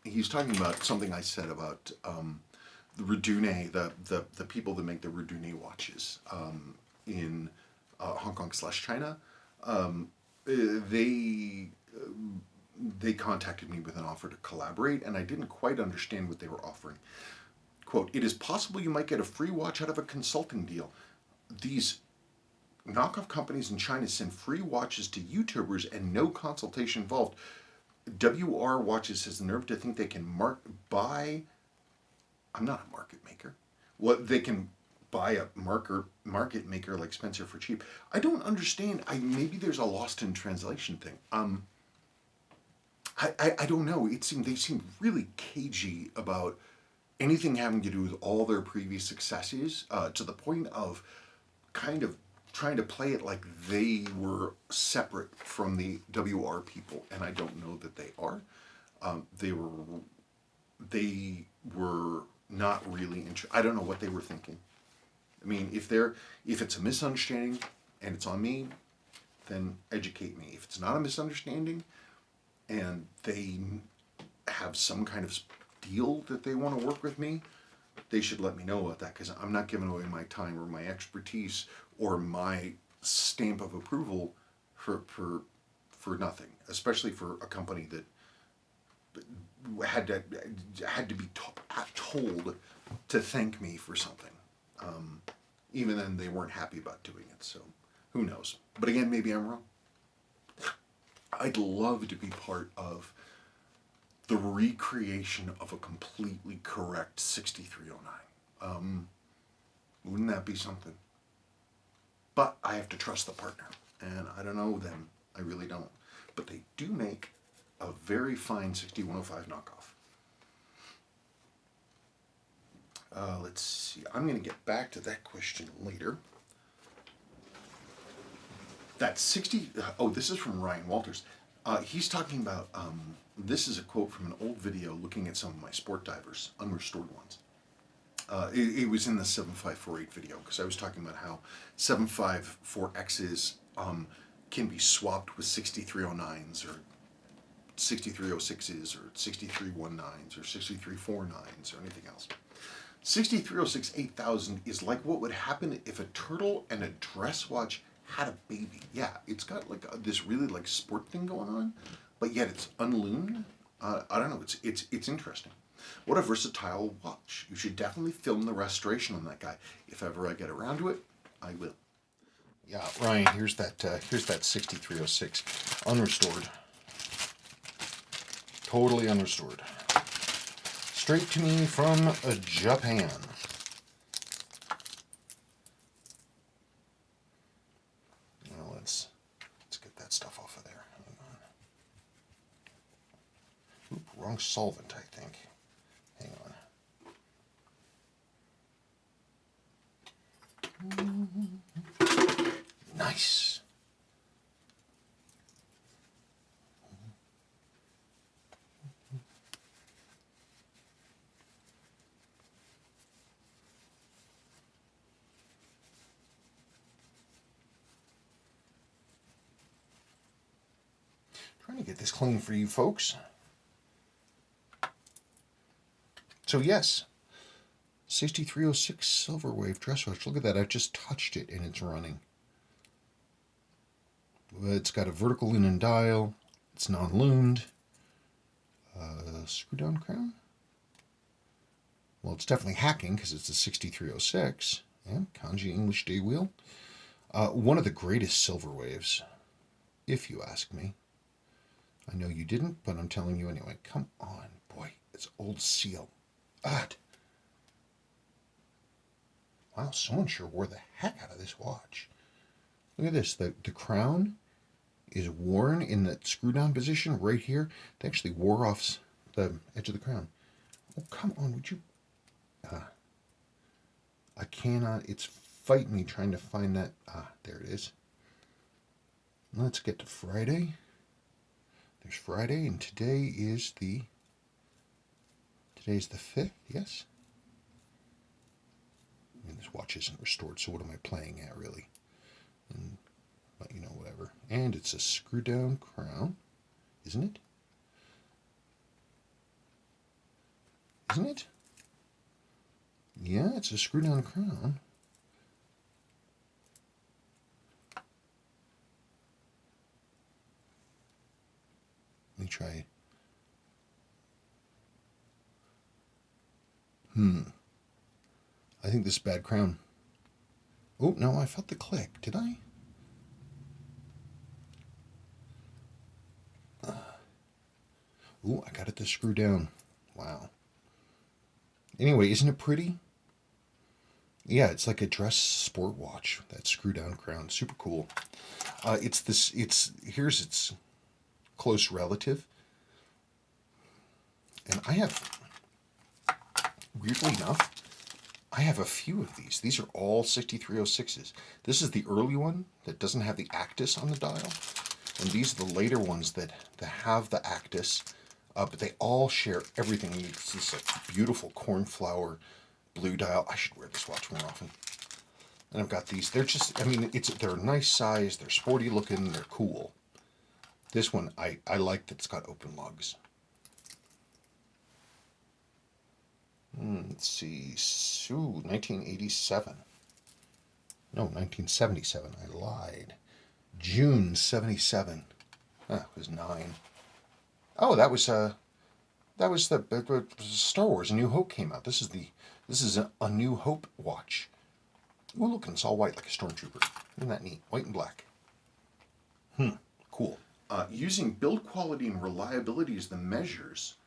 He's talking about something I said about the Redune, the people that make the Redune watches in Hong Kong/China. They contacted me with an offer to collaborate, and I didn't quite understand what they were offering. Quote, "It is possible you might get a free watch out of a consulting deal. These knockoff companies in China send free watches to YouTubers and no consultation involved. WR Watches has the nerve to think they can buy... I'm not a market maker. Well, they can buy a market maker like Spencer for cheap. I don't understand. Maybe there's a lost in translation thing. I don't know. They seem really cagey about anything having to do with all their previous successes, to the point of kind of trying to play it like they were separate from the WR people, and I don't know that they are. They were not really I don't know what they were thinking. I mean, if it's a misunderstanding and it's on me, then educate me. If it's not a misunderstanding and they have some kind of deal that they want to work with me, they should let me know about that, because I'm not giving away my time or my expertise or my stamp of approval for nothing, especially for a company that had to be told to thank me for something. Even then, they weren't happy about doing it, so who knows? But again, maybe I'm wrong. I'd love to be part of the recreation of a completely correct 6309. Wouldn't that be something? But I have to trust the partner, and I don't know them. I really don't. But they do make a very fine 6105 knockoff. Let's see. I'm going to get back to that question later. That 60... Oh, this is from Ryan Walters. He's talking about... this is a quote from an old video looking at some of my sport divers, unrestored ones. It was in the 7548 video, because I was talking about how 754Xs can be swapped with 6309s or 6306s or 6319s or 6349s or anything else. 6306 8000 is like what would happen if a turtle and a dress watch had a baby. Yeah, it's got like this really like sport thing going on, but yet it's unloomed. I don't know. It's interesting. What a versatile watch. You should definitely film the restoration on that guy. If ever I get around to it, I will. Yeah, Ryan, here's that 6306 unrestored. Totally unrestored. Straight to me from Japan. Well, let's get that stuff off of there. Hang on. Oop, wrong solvent, I think. Hang on. Nice. Trying to get this clean for you folks. So yes, 6306 Silverwave dress watch. Look at that. I just touched it and it's running. It's got a vertical linen dial. It's non-lumed. Screw down crown. Well, it's definitely hacking because it's a 6306. Yeah, kanji English day wheel. One of the greatest Silverwaves, if you ask me. I know you didn't, but I'm telling you anyway. Come on, boy. It's old seal. Wow, someone sure wore the heck out of this watch. Look at this. The crown is worn in that screw down position right here. They actually wore off the edge of the crown. Oh, come on, would you? I cannot. It's fighting me trying to find that. There it is. Let's get to Friday. There's Friday, and today's the 5th, yes? I mean, this watch isn't restored, so what am I playing at, really? But, you know, whatever. And it's a screw-down crown, isn't it? Isn't it? Yeah, it's a screw-down crown. Let me try. I think this is bad crown. Oh, no, I felt the click. Did I? Oh, I got it to screw down. Wow. Anyway, isn't it pretty? Yeah, it's like a dress sport watch. That screw down crown. Super cool. Here's its close relative. And I have, weirdly enough, I have a few of these. These are all 6306s. This is the early one that doesn't have the Actis on the dial. And these are the later ones that have the Actis. But they all share everything. It's this beautiful cornflower blue dial. I should wear this watch more often. And I've got these. They're just, I mean, they're a nice size. They're sporty looking. They're cool. This one, I like that it's got open lugs. Let's see. 1987. No, 1977. I lied. June 77. It was 9. Oh, that was the Star Wars: A New Hope came out. This is a New Hope watch. Oh, look, it's all white like a stormtrooper. Isn't that neat? White and black. Cool. Using build quality and reliability as the measures,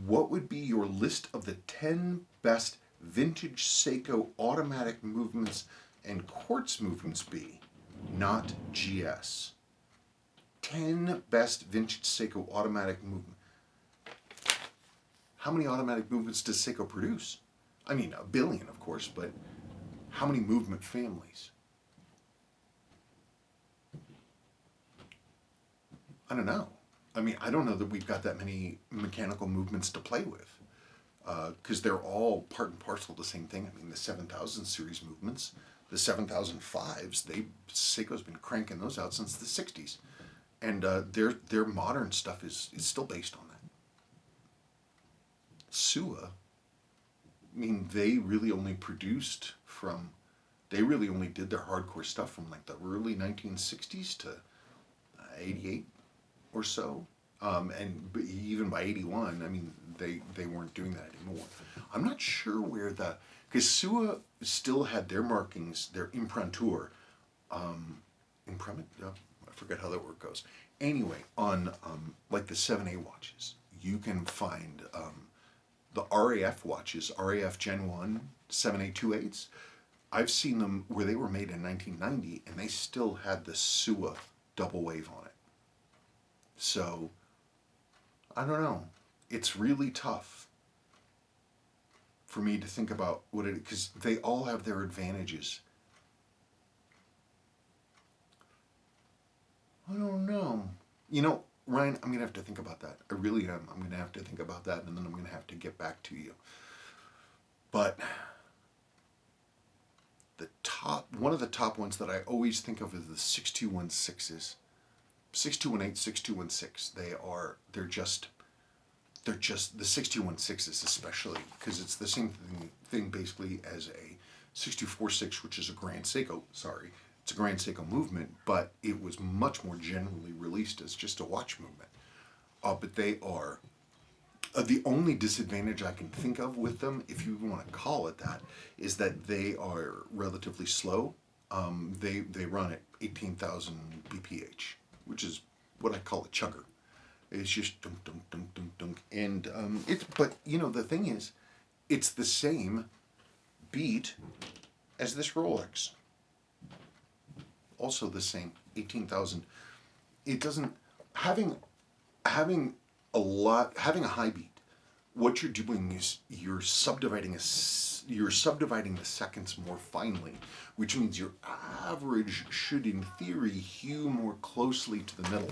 what would be your list of the 10 best vintage Seiko automatic movements and quartz movements be? Not GS. 10 best vintage Seiko automatic movement. How many automatic movements does Seiko produce? I mean, 1 billion, of course, but how many movement families? I don't know. I mean, I don't know that we've got that many mechanical movements to play with, because they're all part and parcel of the same thing. I mean, the 7000 series movements, the 7005s, Seiko's been cranking those out since the 60s. And their modern stuff is still based on that. Sua, I mean, they really only did their hardcore stuff from like the early 1960s to 88 or so. And even by 81, I mean, they weren't doing that anymore. I'm not sure where because Sua still had their markings, their imprintur, I forget how that word goes. Anyway, on like the 7A watches, you can find the RAF watches, RAF Gen 1 7A28s. I've seen them where they were made in 1990 and they still had the Sua double wave on it. So, I don't know. It's really tough for me to think about because they all have their advantages. I don't know. You know, Ryan, I'm going to have to think about that. I really am. I'm going to have to think about that, and then I'm going to have to get back to you. But one of the top ones that I always think of is the 6216s. 6218, 6216. They're just the 6216s especially, because it's the same thing basically as a 6246, which is a Grand Seiko. Sorry, it's a Grand Seiko movement, but it was much more generally released as just a watch movement. But they are the only disadvantage I can think of with them, if you want to call it that, is that they are relatively slow. They run at 18,000 BPH, which is what I call a chugger. It's just dunk dunk dunk dunk dunk, and it's, but you know, the thing is, it's the same beat as this Rolex. Also the same 18,000. It doesn't having having a high beat. What you're doing is you're subdividing the seconds more finely, which means your average should, in theory, hew more closely to the middle.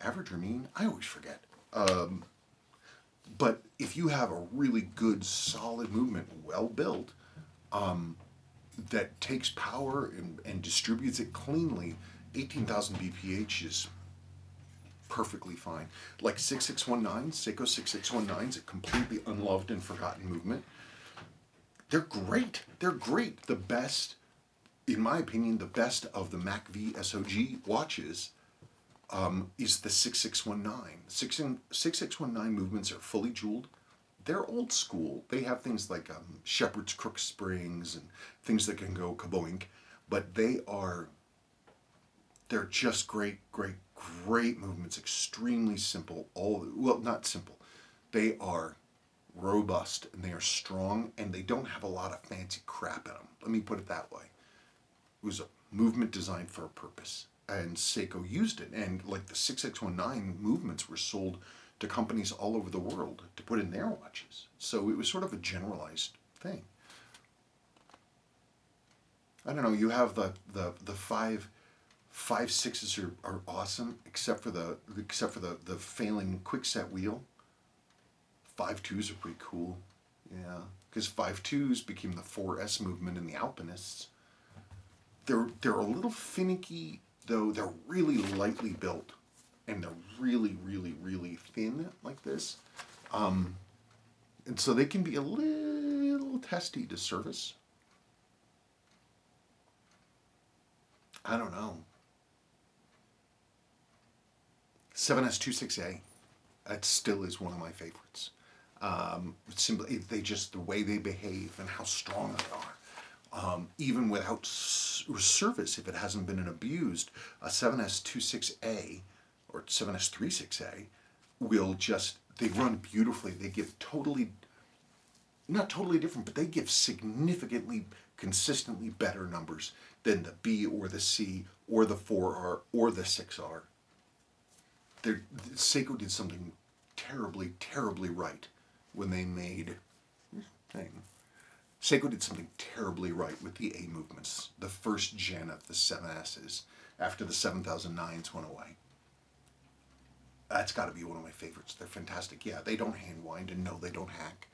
Average or mean? I always forget. But if you have a really good, solid movement, well built, that takes power and distributes it cleanly, 18,000 BPH is perfectly fine. Like 6619, Seiko 6619 is a completely unloved and forgotten movement. They're great. They're great. The best, in my opinion, the best of the MACV SOG watches is the 6619. 6619 movements are fully jeweled. They're old school. They have things like shepherd's crook springs and things that can go kaboink, but they're just great movements. Extremely simple. Well, not simple. They are robust and they are strong, and they don't have a lot of fancy crap in them. Let me put it that way. It was a movement designed for a purpose, and Seiko used it. And like the 6619 movements were sold to companies all over the world to put in their watches. So it was sort of a generalized thing. I don't know. You have the five sixes are awesome, except for the failing quickset wheel. 5.2s are pretty cool, yeah, because 5.2s became the 4S movement in the Alpinists. They're a little finicky, though. They're really lightly built, and they're really thin like this, and so they can be a little testy to service. I don't know. 7S26A, that still is one of my favorites. Simply, the way they behave and how strong they are. Even without service, if it hasn't been abused, a 7S26A or 7S36A they run beautifully. They give not totally different, but they give significantly, consistently better numbers than the B or the C or the 4R or the 6R. Seiko did something terribly right when they made Seiko did something terribly right with the A movements, the first gen of the 7S's, after the 7009s went away. That's got to be one of my favorites. They're fantastic. Yeah, they don't hand wind, and no, they don't hack,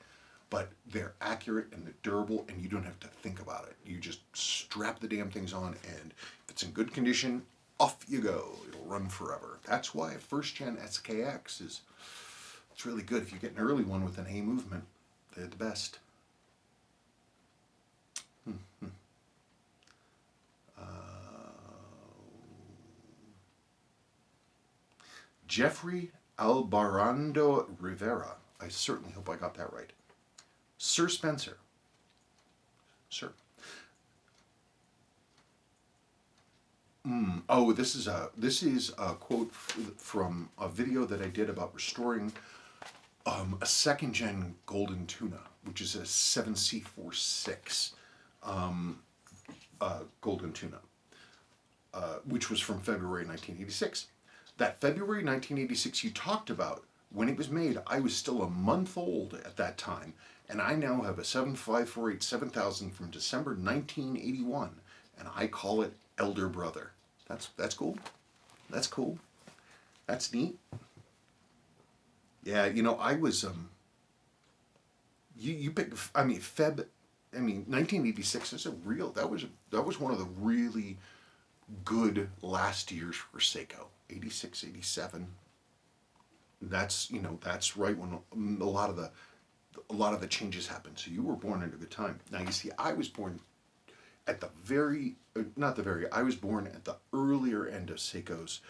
but they're accurate and they're durable, and you don't have to think about it. You just strap the damn things on, and if it's in good condition, off you go. It'll run forever. That's why a first gen SKX it's really good. If you get an early one with an A movement, they're the best. Jeffrey Albarrando Rivera. I certainly hope I got that right. Sir Spencer. Sir. Oh, this is a quote from a video that I did about restoring a second gen golden tuna, which is a 7C46 golden tuna, which was from February 1986. That February 1986 you talked about, when it was made, I was still a month old at that time, and I now have a 7548 7000 from December 1981, and I call it Elder Brother. That's cool. That's cool. That's neat. Yeah, you know, I was you picked, I mean, 1986 is that was one of the really good last years for Seiko. 86, 87. That's, that's right when a lot of the changes happened. So you were born at a good time. Now you see, I was born at the I was born at the earlier end of Seiko's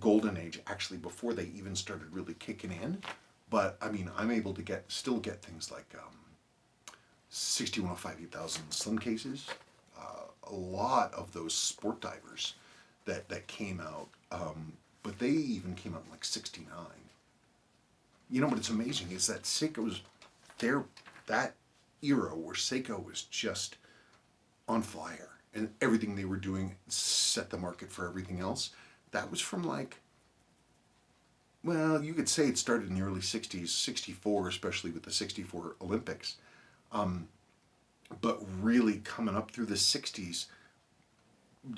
golden age, actually before they even started really kicking in. But I mean, I'm able to still get things like 6105 8000 slim cases. A lot of those sport divers that came out, but they even came out in like 69. What's amazing is that Seiko's that era where Seiko was just on fire and everything they were doing set the market for everything else. That was from you could say it started in the early 60s, 64, especially with the 64 Olympics. But really coming up through the 60s,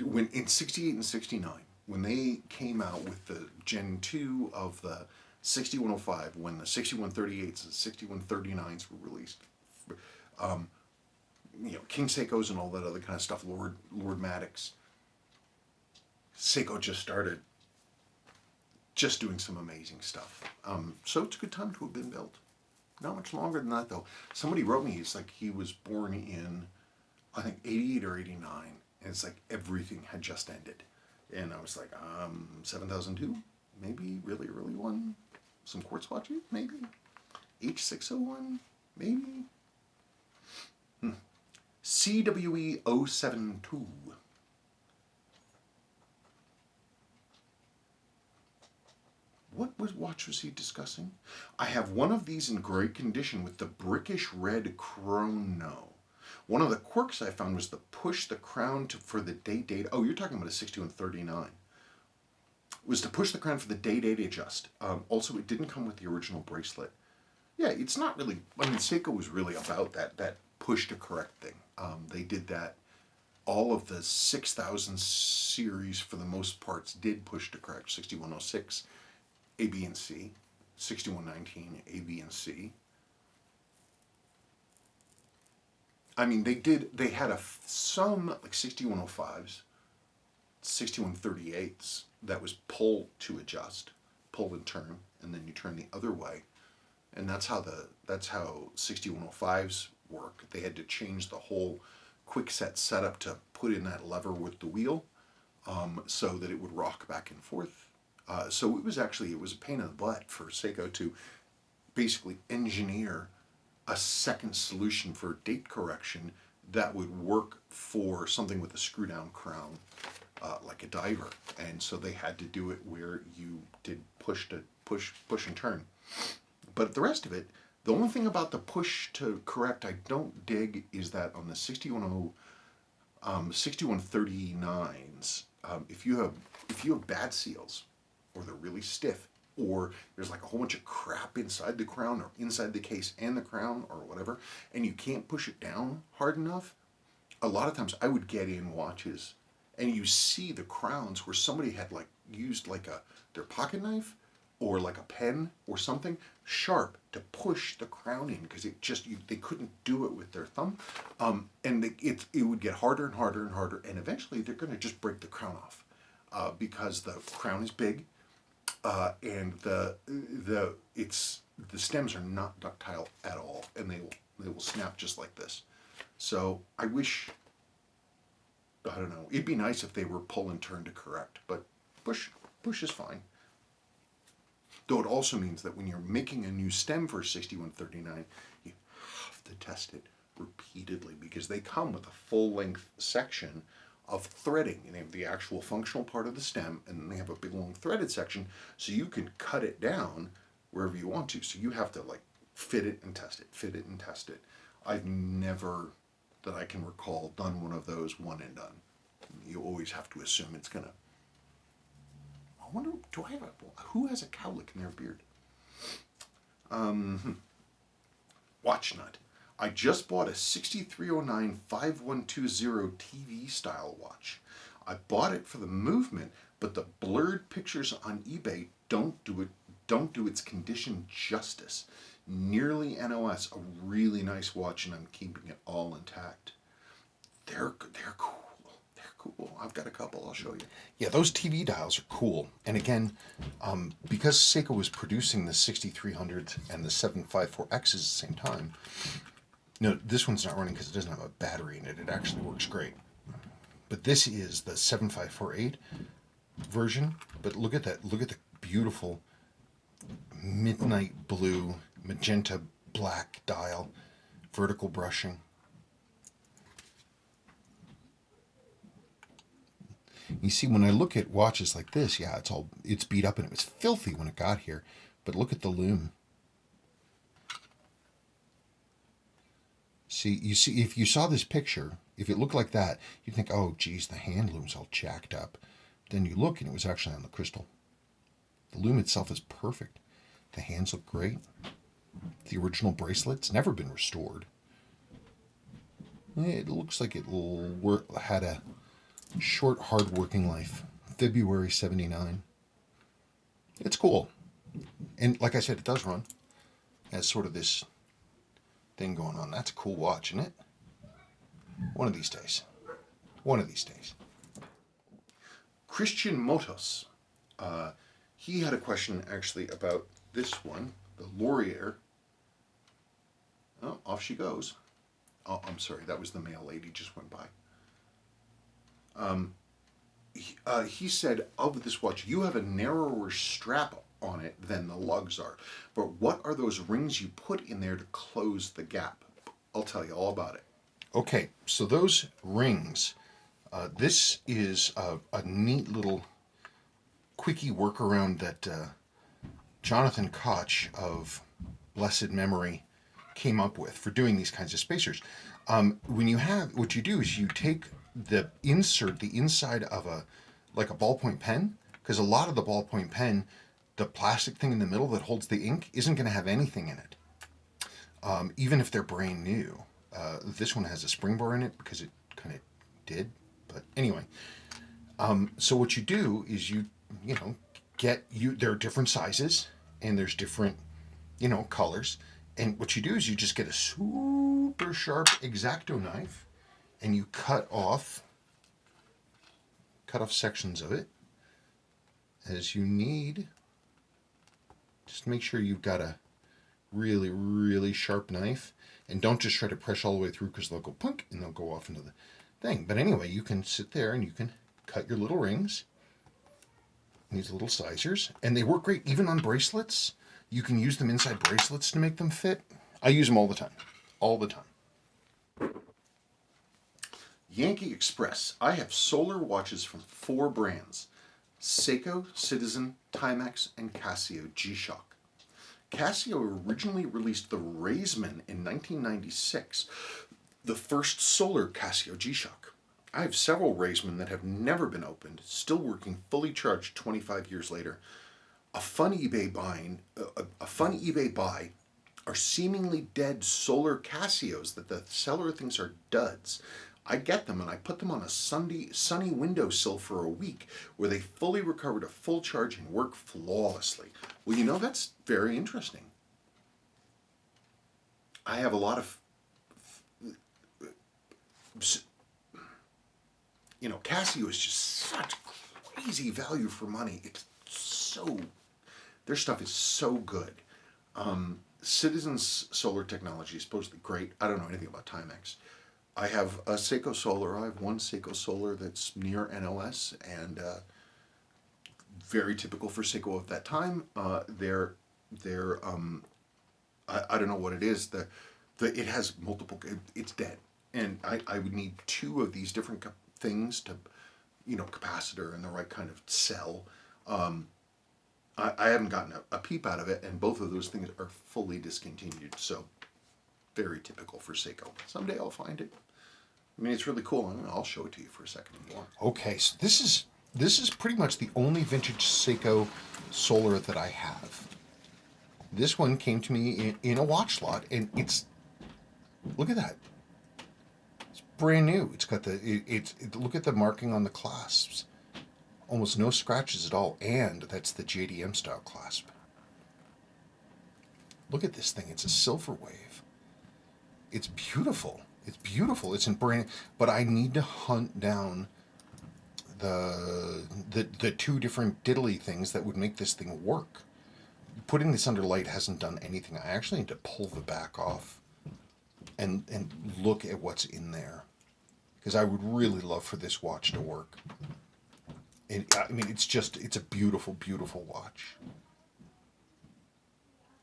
when in 68 and 69, when they came out with the Gen 2 of the 6105, when the 6138s and 6139s were released, King Seikos and all that other kind of stuff, Lord Maddox, Seiko just started doing some amazing stuff. So it's a good time to have been built. Not much longer than that, though. Somebody wrote me, it's like he was born in, I think, 88 or 89, and it's like everything had just ended. And I was like, 7002? Maybe really early one? Some quartz watches? Maybe? H601? Maybe? CWE 072. What watch was he discussing? I have one of these in great condition with the brickish red chrono. One of the quirks I found was the push the crown for the date. Oh, you're talking about a 6139. Was to push the crown for the date adjust. Also, it didn't come with the original bracelet. Yeah, it's not really. I mean, Seiko was really about that push to correct thing. They did that. All of the 6000 series, for the most parts, did push to correct. 6106. A, B, and C, 6119, A, B, and C. I mean, they had some like 6105s, 6138s that was pull to adjust, pull and turn, and then you turn the other way. And that's how 6105s work. They had to change the whole quickset setup to put in that lever with the wheel, so that it would rock back and forth. So it was a pain in the butt for Seiko to basically engineer a second solution for date correction that would work for something with a screw down crown, like a diver. And so they had to do it where you did push and turn. But the rest of it, the only thing about the push to correct I don't dig is that on the 6139s, if you have bad seals, or they're really stiff, or there's like a whole bunch of crap inside the crown or inside the case and the crown or whatever, and you can't push it down hard enough, a lot of times I would get in watches and you see the crowns where somebody had used their pocket knife or like a pen or something sharp to push the crown in, because they couldn't do it with their thumb, and it would get harder and harder and harder, and eventually they're going to just break the crown off, because the crown is big. And the stems are not ductile at all, and they will snap just like this. So I don't know. It'd be nice if they were pull and turn to correct, but push is fine. Though it also means that when you're making a new stem for 6139, you have to test it repeatedly, because they come with a full length section of threading, and they have the actual functional part of the stem, and then they have a big long threaded section, so you can cut it down wherever you want to. So you have to fit it and test it. I've never, that I can recall, done one of those one and done. You always have to assume it's gonna. I wonder, who has a cowlick in their beard? Watch nut. I just bought a 6309 5120 TV style watch. I bought it for the movement, but the blurred pictures on eBay don't do its condition justice. Nearly NOS, a really nice watch, and I'm keeping it all intact. They're cool. cool. I've got a couple. I'll show you. Yeah, those TV dials are cool. And again, because Seiko was producing the 6300 and the 754Xs at the same time, no, this one's not running because it doesn't have a battery in it. It actually works great. But this is the 7548 version. But look at that. Look at the beautiful midnight blue, magenta black dial, vertical brushing. You see, when I look at watches like this, yeah, it's beat up and it was filthy when it got here. But look at the lume. See, if you saw this picture, if it looked like that, you'd think, oh, geez, the hand lume's all jacked up. Then you look and it was actually on the crystal. The lume itself is perfect. The hands look great. The original bracelet's never been restored. It looks like it had a short, hard working life. February 79. It's cool. And like I said, it does run. It has sort of this thing going on. That's a cool watch, isn't it? One of these days. One of these days. Christian Motos. He had a question actually about this one, the Laurier. Oh, off she goes. Oh, I'm sorry, that was the mail lady just went by. He said, of this watch, you have a narrower strap on it than the lugs are. But what are those rings you put in there to close the gap? I'll tell you all about it. Okay, so those rings, this is a neat little quickie workaround that Jonathan Koch of blessed memory came up with for doing these kinds of spacers. What you do is you take the inside of a ballpoint pen, because a lot of the ballpoint pen, the plastic thing in the middle that holds the ink isn't going to have anything in it, even if they're brand new. This one has a spring bar in it because it kind of did, but anyway. So what you do is there are different sizes and there's different, colors. And what you do is you just get a super sharp X-Acto knife and you cut off sections of it as you need. Just make sure you've got a really, really sharp knife, and don't just try to press all the way through because they'll go punk and they'll go off into the thing. But anyway, you can sit there and you can cut your little rings, these little sizers, and they work great even on bracelets. You can use them inside bracelets to make them fit. I use them all the time. All the time. Yankee Express. I have solar watches from 4 brands: Seiko, Citizen, Timex, and Casio G-Shock. Casio originally released the Raisman in 1996, the first solar Casio G-Shock. I have several Raisman that have never been opened, still working fully charged 25 years later. A fun eBay buy are seemingly dead solar Casios that the seller thinks are duds. I get them and I put them on a sunny windowsill for a week where they fully recover to full charge and work flawlessly. Well, that's very interesting. I have a lot of, Casio is just such crazy value for money. Their stuff is so good. Citizen's solar technology is supposedly great. I don't know anything about Timex. I have a Seiko Solar. I have one Seiko Solar that's near NLS, and very typical for Seiko of that time. I don't know what it is. It has multiple. It's dead, and I would need 2 of these different things to, capacitor and the right kind of cell. I haven't gotten a peep out of it, and both of those things are fully discontinued. So, very typical for Seiko. Someday I'll find it. It's really cool. I'll show it to you for a second if you want. Okay, so this is pretty much the only vintage Seiko Solar that I have. This one came to me in a watch lot, and look at that. It's brand new. It's got look at the marking on the clasps. Almost no scratches at all, and that's the JDM style clasp. Look at this thing. It's a Silverwave. It's beautiful. It's beautiful. It's in brand, but I need to hunt down the two different diddly things that would make this thing work. Putting this under light hasn't done anything. I actually need to pull the back off and look at what's in there, because I would really love for this watch to work. And I mean, it's a beautiful, beautiful watch.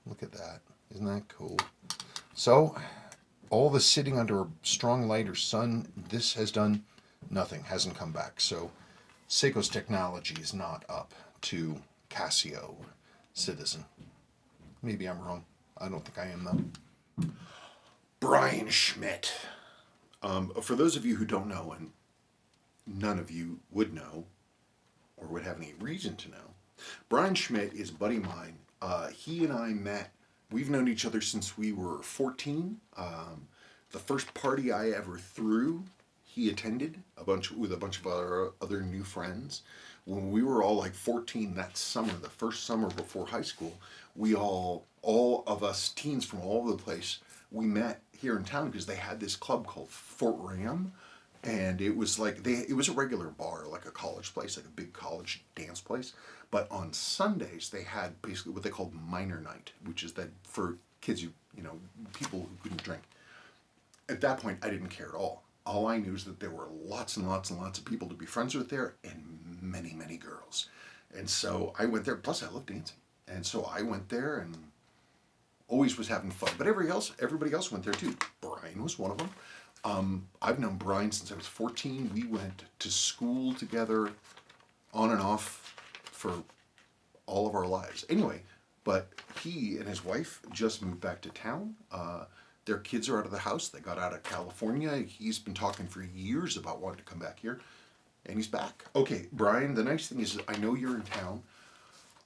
Look at that. Isn't that cool? So, all the sitting under a strong light or sun, this has done nothing, hasn't come back. So, Seiko's technology is not up to Casio Citizen. Maybe I'm wrong. I don't think I am, though. Brian Schmidt. For those of you who don't know, and none of you would know, or would have any reason to know, Brian Schmidt is a buddy of mine. He and I met, we've known each other since we were 14. The first party I ever threw, he attended with a bunch of other new friends. When we were all like 14 that summer, the first summer before high school, we all of us teens from all over the place, we met here in town because they had this club called Fort Ram. And it was like it was a regular bar, like a college place, like a big college dance place. But on Sundays they had basically what they called minor night, which is that for kids people who couldn't drink. At that point, I didn't care at all. All I knew is that there were lots and lots and lots of people to be friends with there, and many, many girls. And so I went there. Plus, I love dancing, and so I went there and always was having fun. But everybody else went there too. Brian was one of them. I've known Brian since I was 14. We went to school together on and off for all of our lives. Anyway, but he and his wife just moved back to town. Their kids are out of the house. They got out of California. He's been talking for years about wanting to come back here, and he's back. Okay, Brian, the nice thing is I know you're in town.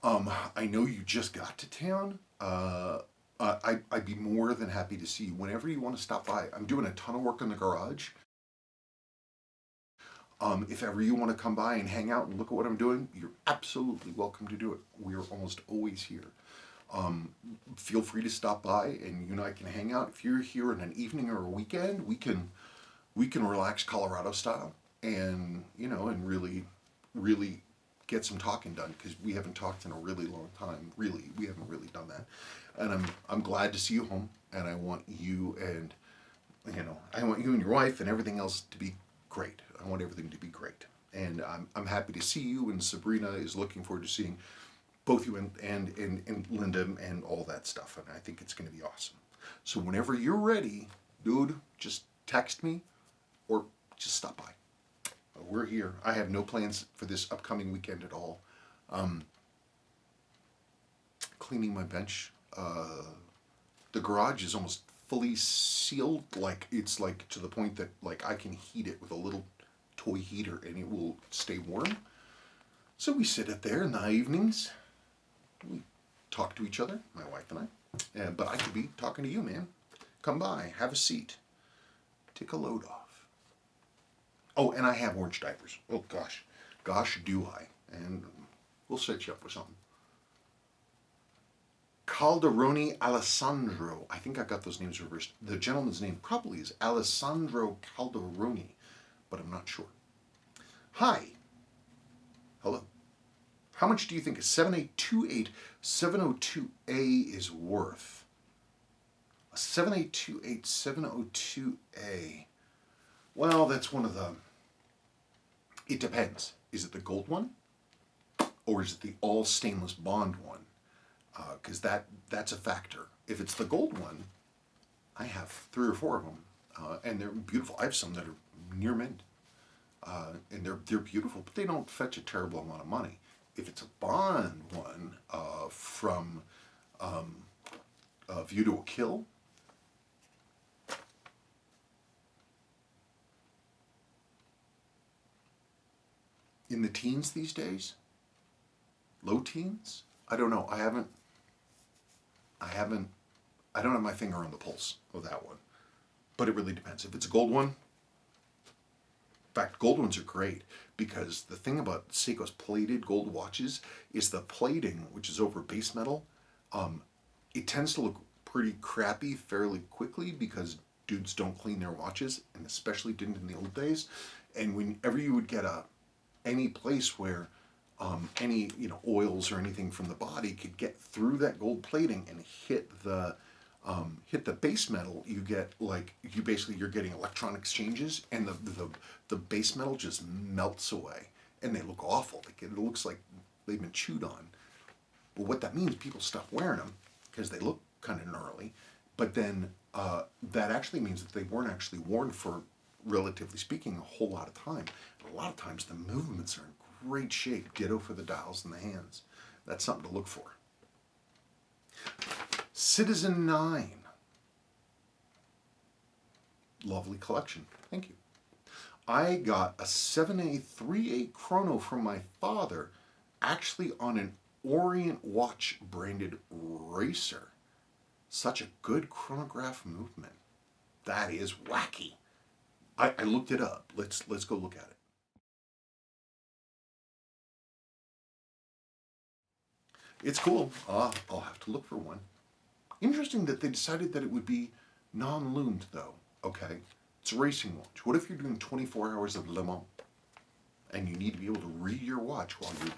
I know you just got to town. I'd be more than happy to see you whenever you want to stop by. I'm doing a ton of work in the garage. If ever you want to come by and hang out and look at what I'm doing, you're absolutely welcome to do it. We're almost always here. Feel free to stop by, and you and I can hang out. If you're here in an evening or a weekend, we can relax Colorado style, and and really get some talking done, because we haven't talked in a really long time. Really, we haven't really done that. And I'm glad to see you home, and I want you and your wife and everything else to be great. I want everything to be great. And I'm happy to see you, and Sabrina is looking forward to seeing both you and Linda and all that stuff. And I think it's going to be awesome. So whenever you're ready, dude, just text me or just stop by. We're here. I have no plans for this upcoming weekend at all. Cleaning my bench. The garage is almost fully sealed. Like, it's like to the point that like I can heat it with a little toy heater and it will stay warm. So we sit up there in the evenings. We talk to each other, my wife and I. But I could be talking to you, man. Come by, have a seat, take a load off. Oh, and I have orange diapers. Oh gosh, do I? And we'll set you up with something. Calderoni Alessandro. I think I got those names reversed. The gentleman's name probably is Alessandro Calderoni, but I'm not sure. Hi. Hello. How much do you think a 7828 702A is worth? A 7828 702A. Well, that's one of the... It depends. Is it the gold one? Or is it the all stainless bond one? Because that's a factor. If it's the gold one, I have 3 or 4 of them, and they're beautiful. I have some that are near mint, and they're beautiful, but they don't fetch a terrible amount of money. If it's a bond one from View to a Kill, in the teens these days, low teens. I don't know. I don't have my finger on the pulse of that one. But it really depends. If it's a gold one, in fact, gold ones are great, because the thing about Seiko's plated gold watches is the plating, which is over base metal, it tends to look pretty crappy fairly quickly because dudes don't clean their watches, and especially didn't in the old days. And whenever you would get a any place where any oils or anything from the body could get through that gold plating and hit the base metal. You get you're getting electron exchanges, and the base metal just melts away, and they look awful. It looks like they've been chewed on. Well, what that means, people stop wearing them because they look kind of gnarly. But then that actually means that they weren't actually worn for, relatively speaking, a whole lot of time. A lot of times the movements are in great shape. Ditto for the dials and the hands. That's something to look for. Citizen 9. Lovely collection. Thank you. I got a 7A 3A chrono from my father, actually on an Orient Watch branded racer. Such a good chronograph movement. That is wacky. I looked it up. Let's go look at it. It's cool. I'll have to look for one. Interesting that they decided that it would be non-loomed, though. Okay, it's a racing watch. What if you're doing 24 hours of Le Mans and you need to be able to read your watch while you're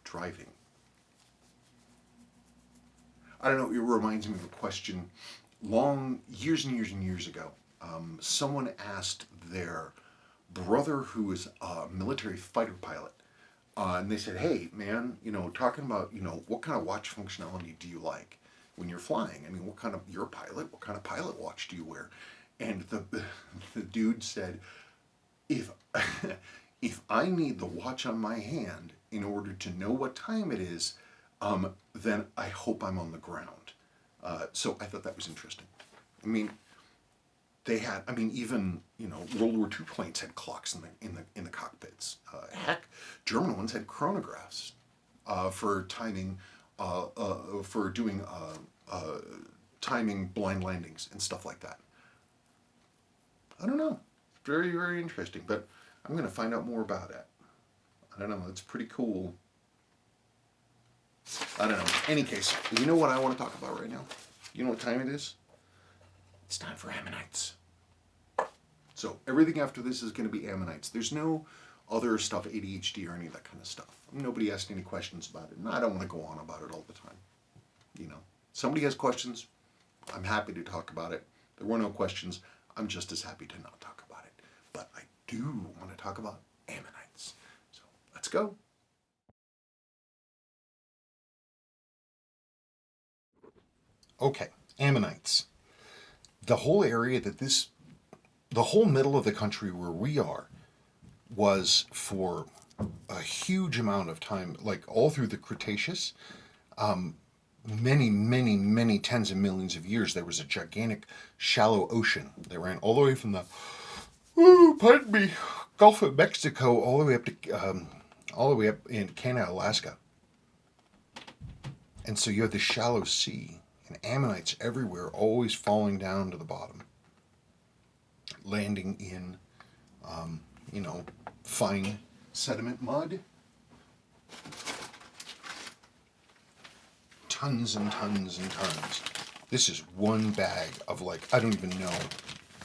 driving? I don't know, it reminds me of a question years and years and years ago. Someone asked their brother, who is a military fighter pilot, and they said, hey, man, talking about, what kind of watch functionality do you like when you're flying? I mean, you're a pilot, what kind of pilot watch do you wear? And the dude said, if I need the watch on my hand in order to know what time it is, then I hope I'm on the ground. So I thought that was interesting. I mean, even World War II planes had clocks in the cockpits. Heck, German ones had chronographs for timing, for doing timing blind landings and stuff like that. I don't know. Very, very interesting. But I'm going to find out more about it. I don't know. It's pretty cool. I don't know. In any case, you know what I want to talk about right now? You know what time it is? It's time for Ammonites. So everything after this is going to be Ammonites. There's no other stuff, ADHD or any of that kind of stuff. Nobody asked any questions about it, and I don't want to go on about it all the time. Somebody has questions, I'm happy to talk about it. There were no questions, I'm just as happy to not talk about it. But I do want to talk about Ammonites. So let's go. Okay, Ammonites. The whole area the whole middle of the country where we are was for a huge amount of time, like all through the Cretaceous, many, many, many tens of millions of years, there was a gigantic shallow ocean that ran all the way from the, pardon me, Gulf of Mexico all the way up in Canada, Alaska. And so you have the shallow sea and ammonites everywhere, always falling down to the bottom, landing in, fine sediment mud. Tons and tons and tons. This is one bag of I don't even know.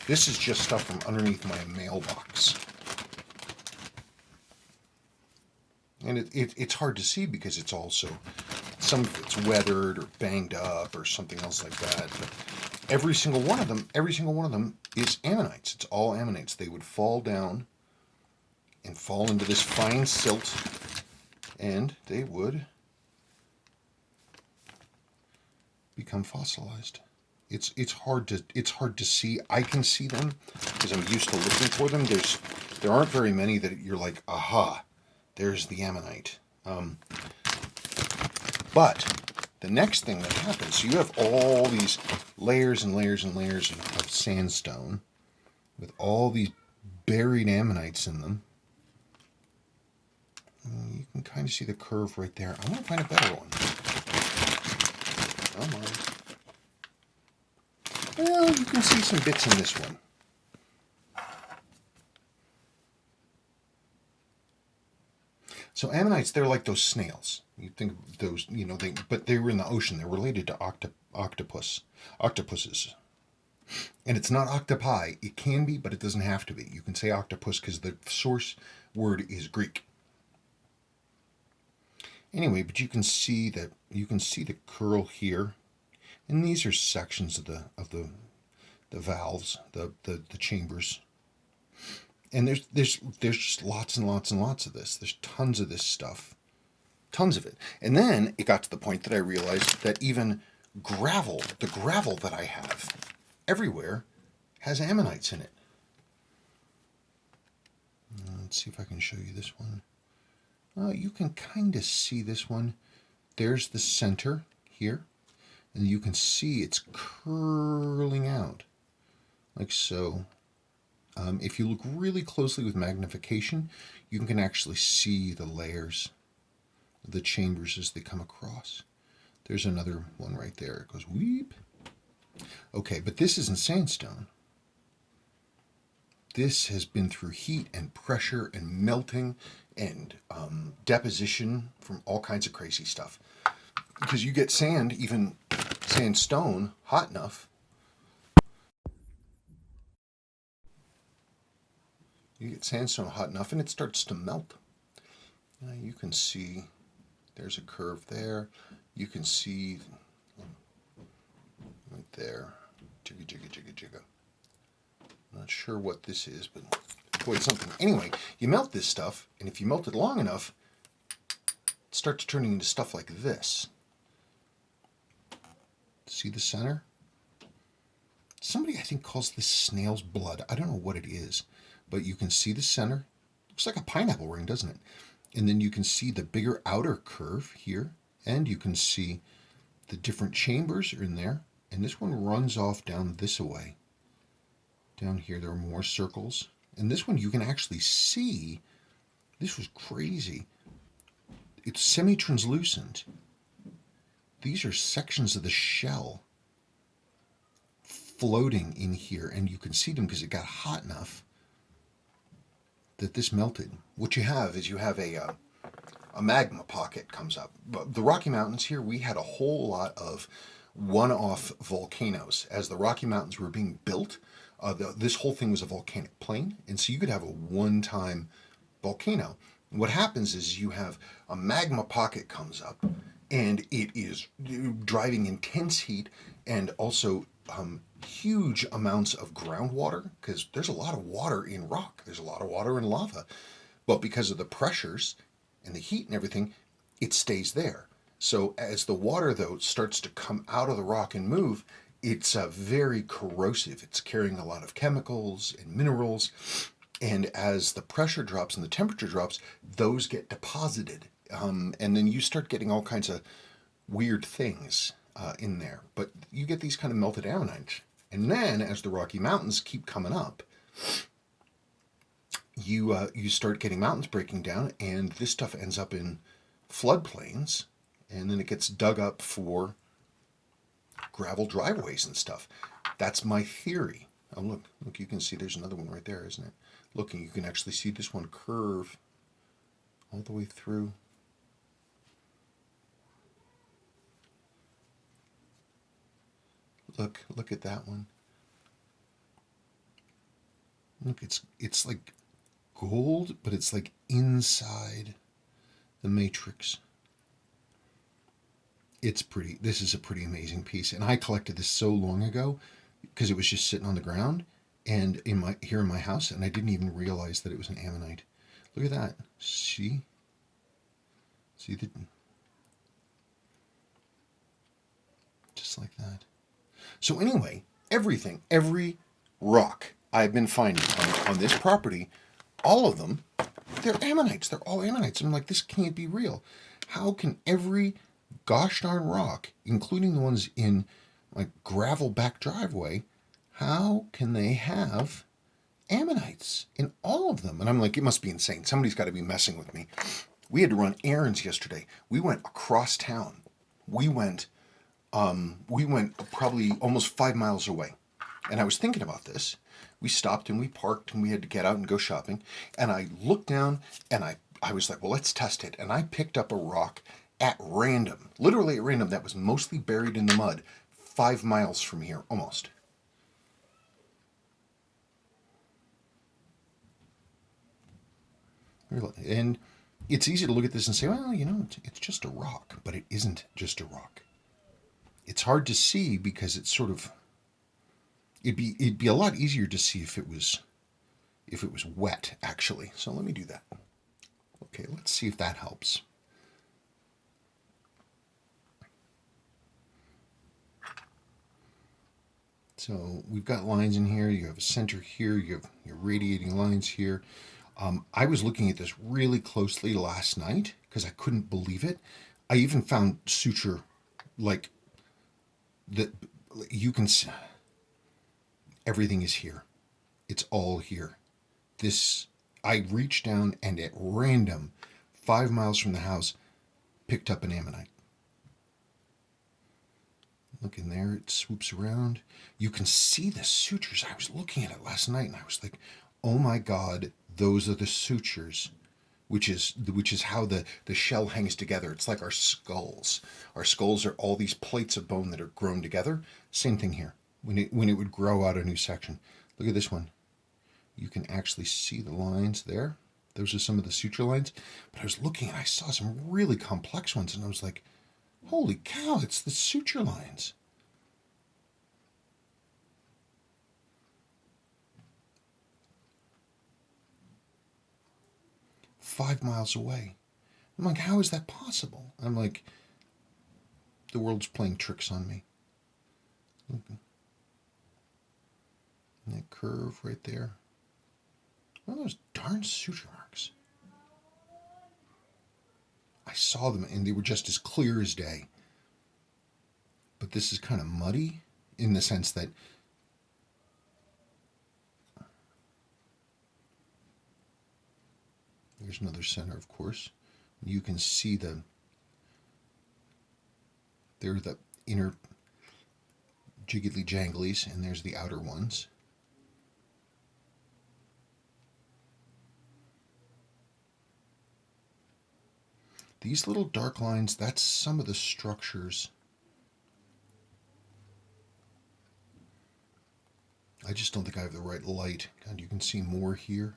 This is just stuff from underneath my mailbox. And it's hard to see because it's also, some of it's weathered or banged up or something else like that. But every single one of them is ammonites. It's all ammonites. They would fall down and fall into this fine silt, and they would become fossilized. It's hard to see. I can see them because I'm used to looking for them. There aren't very many that you're like, aha, there's the ammonite. But the next thing that happens, so you have all these layers and layers and layers of sandstone with all these buried ammonites in them. You can kind of see the curve right there. I want to find a better one. Come on. Well, you can see some bits in this one. So ammonites, they're like those snails. You think of those, but they were in the ocean. They're related to octopuses. And it's not octopi. It can be, but it doesn't have to be. You can say octopus because the source word is Greek. Anyway, but you can see the curl here, and these are sections of the valves, the chambers. And there's just lots and lots and lots of this. There's tons of this stuff. Tons of it. And then it got to the point that I realized that even gravel, the gravel that I have everywhere, has ammonites in it. Let's see if I can show you this one. You can kind of see this one. There's the center here. And you can see it's curling out like so. If you look really closely with magnification, you can actually see the layers, the chambers as they come across. There's another one right there. It goes weep. Okay, but this isn't sandstone. This has been through heat and pressure and melting and deposition from all kinds of crazy stuff. Because you get sand, even sandstone, hot enough. You get sandstone hot enough and it starts to melt. You can see there's a curve there. You can see right there. Jigga, jigga, jigga, jigga. Not sure what this is, but boy, it's something. Anyway, you melt this stuff, and if you melt it long enough, it starts turning into stuff like this. See the center? Somebody, I think, calls this snail's blood. I don't know what it is, but you can see the center. Looks like a pineapple ring, doesn't it? And then you can see the bigger outer curve here, and you can see the different chambers are in there. And this one runs off down this way. Down here, there are more circles. And this one, you can actually see, this was crazy. It's semi-translucent. These are sections of the shell floating in here, and you can see them because it got hot enough that this melted. What you have is you have a magma pocket comes up. But the Rocky Mountains here, we had a whole lot of one-off volcanoes. As the Rocky Mountains were being built, this whole thing was a volcanic plain, and so you could have a one-time volcano. And what happens is you have a magma pocket comes up, and it is driving intense heat and also huge amounts of groundwater, because there's a lot of water in rock. There's a lot of water in lava. But because of the pressures and the heat and everything, it stays there. So as the water, though, starts to come out of the rock and move, it's very corrosive. It's carrying a lot of chemicals and minerals. And as the pressure drops and the temperature drops, those get deposited. And then you start getting all kinds of weird things in there. But you get these kind of melted ammonites. And then as the Rocky Mountains keep coming up, you start getting mountains breaking down, and this stuff ends up in floodplains, and then it gets dug up for gravel driveways and stuff. That's my theory. Oh, look, you can see there's another one right there, isn't it? Look, and you can actually see this one curve all the way through. Look at that one. Look, it's like gold, but it's like inside the matrix. It's pretty. This is a pretty amazing piece, and I collected this so long ago because it was just sitting on the ground and here in my house, and I didn't even realize that it was an ammonite. Look at that. See the, just like that. So anyway, every rock I've been finding on this property, all of them, they're ammonites. They're all ammonites. I'm like, this can't be real. How can every gosh darn rock, including the ones in my gravel back driveway, how can they have ammonites in all of them? And I'm like, it must be insane. Somebody's got to be messing with me. We had to run errands yesterday. We went across town. We went probably almost 5 miles away. And I was thinking about this. We stopped and we parked and we had to get out and go shopping. And I looked down and I was like, well, let's test it. And I picked up a rock at random, literally at random, that was mostly buried in the mud, 5 miles from here, almost. And it's easy to look at this and say, well, you know, it's just a rock, but it isn't just a rock. It's hard to see because it's sort of, it'd be a lot easier to see if it was wet actually. So let me do that. Okay, let's see if that helps. So we've got lines in here. You have a center here. You have your radiating lines here. I was looking at this really closely last night because I couldn't believe it. I even found suture like that. You can see everything is here. It's all here. This, I reached down and at random, 5 miles from the house, picked up an ammonite. Look in there, it swoops around. You can see the sutures. I was looking at it last night and I was like, oh my God, those are the sutures, which is how the shell hangs together. It's like our skulls. Our skulls are all these plates of bone that are grown together. Same thing here. When it would grow out a new section. Look at this one. You can actually see the lines there. Those are some of the suture lines. But I was looking and I saw some really complex ones and I was like, holy cow, it's the suture lines. "5 miles away." I'm like, how is that possible? I'm like, the world's playing tricks on me. Look. That curve right there. What are those darn suture marks? I saw them and they were just as clear as day. But this is kind of muddy in the sense that there's another center, of course. You can see they're the inner jiggly janglies, and there's the outer ones. These little dark lines, that's some of the structures. I just don't think I have the right light. God, you can see more here.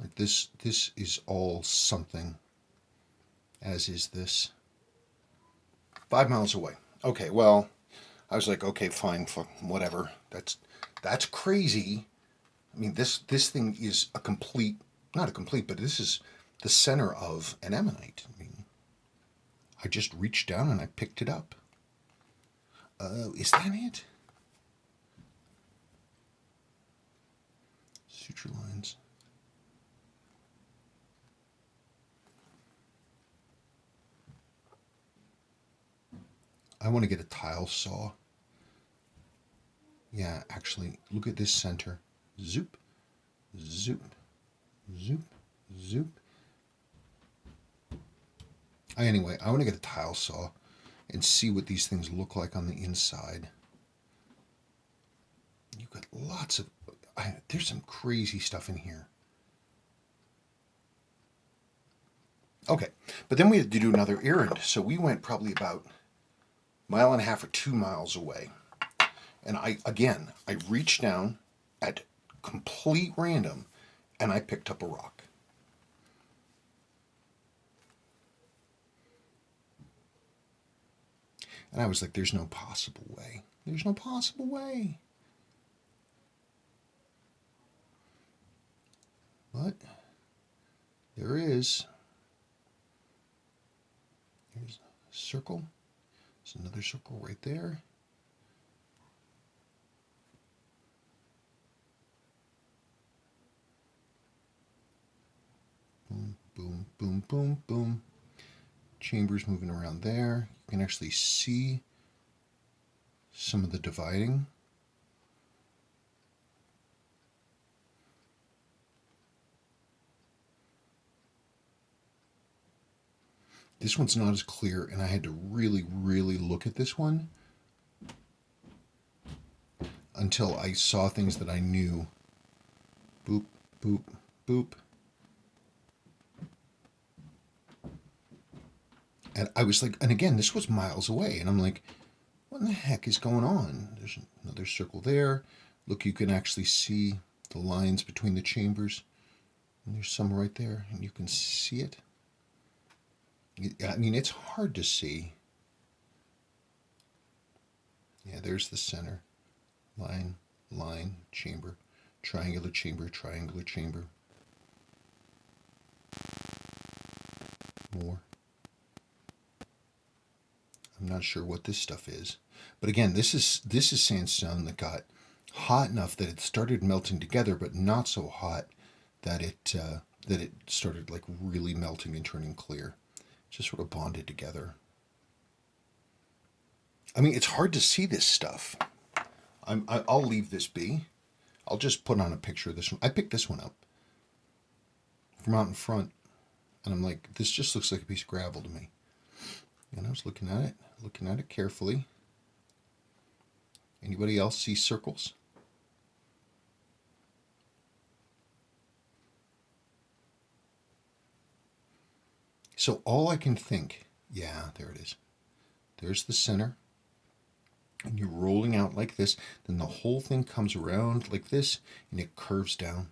Like this is all something, as is this. 5 miles away. Okay, well, I was like, okay, fine, fuck, whatever. That's crazy. I mean, this thing is a complete, not a complete, but this is the center of an ammonite. I mean, I just reached down and I picked it up. Is that it? Suture lines. I want to get a tile saw. Yeah, actually, look at this center. Zoop, zoop, zoop, zoop. Anyway, I want to get a tile saw and see what these things look like on the inside. You've got lots of... there's some crazy stuff in here. Okay, but then we had to do another errand, so we went probably about 1.5 or 2 miles away. And I reached down at complete random and I picked up a rock. And I was like, there's no possible way. There's no possible way. But there is. Here's a circle. There's another circle right there. Boom, boom, boom, boom, boom. Chambers moving around there. You can actually see some of the dividing. This one's not as clear, and I had to really, really look at this one until I saw things that I knew. Boop, boop, boop. And I was like, and again, this was miles away, and I'm like, what in the heck is going on? There's another circle there. Look, you can actually see the lines between the chambers. And there's some right there, and you can see it. I mean, it's hard to see. Yeah, there's the center. Line, line, chamber, triangular chamber, triangular chamber. More. I'm not sure what this stuff is. But again, this is sandstone that got hot enough that it started melting together, but not so hot that it started like really melting and turning clear. Just sort of bonded together. I mean, it's hard to see this stuff. I'll leave this be. I'll just put on a picture of this one. I picked this one up from out in front, and I'm like, this just looks like a piece of gravel to me. And I was looking at it carefully. Anybody else see circles? So all I can think, yeah, there it is. There's the center. And you're rolling out like this. Then the whole thing comes around like this, and it curves down.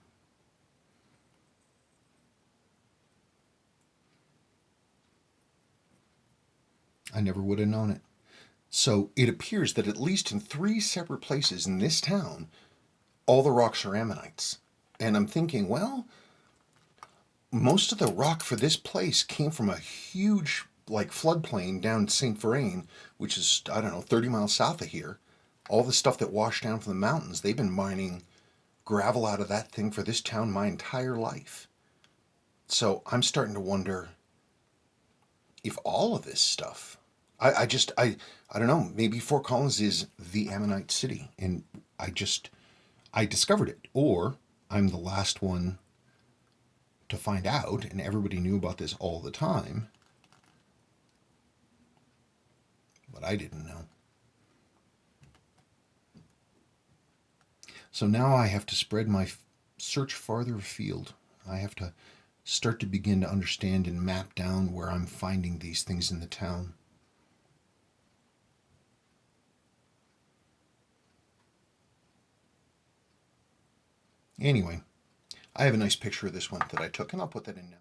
I never would have known it. So it appears that at least in 3 separate places in this town, all the rocks are ammonites. And I'm thinking, well, most of the rock for this place came from a huge like floodplain down St. Vrain, which is, I don't know, 30 miles south of here. All the stuff that washed down from the mountains, they've been mining gravel out of that thing for this town my entire life. So I'm starting to wonder if all of this stuff, I don't know, maybe Fort Collins is the Ammonite city, and I discovered it, or I'm the last one to find out, and everybody knew about this all the time, but I didn't know. So now I have to spread my search farther afield. I have to start to begin to understand and map down where I'm finding these things in the town. Anyway, I have a nice picture of this one that I took, and I'll put that in now.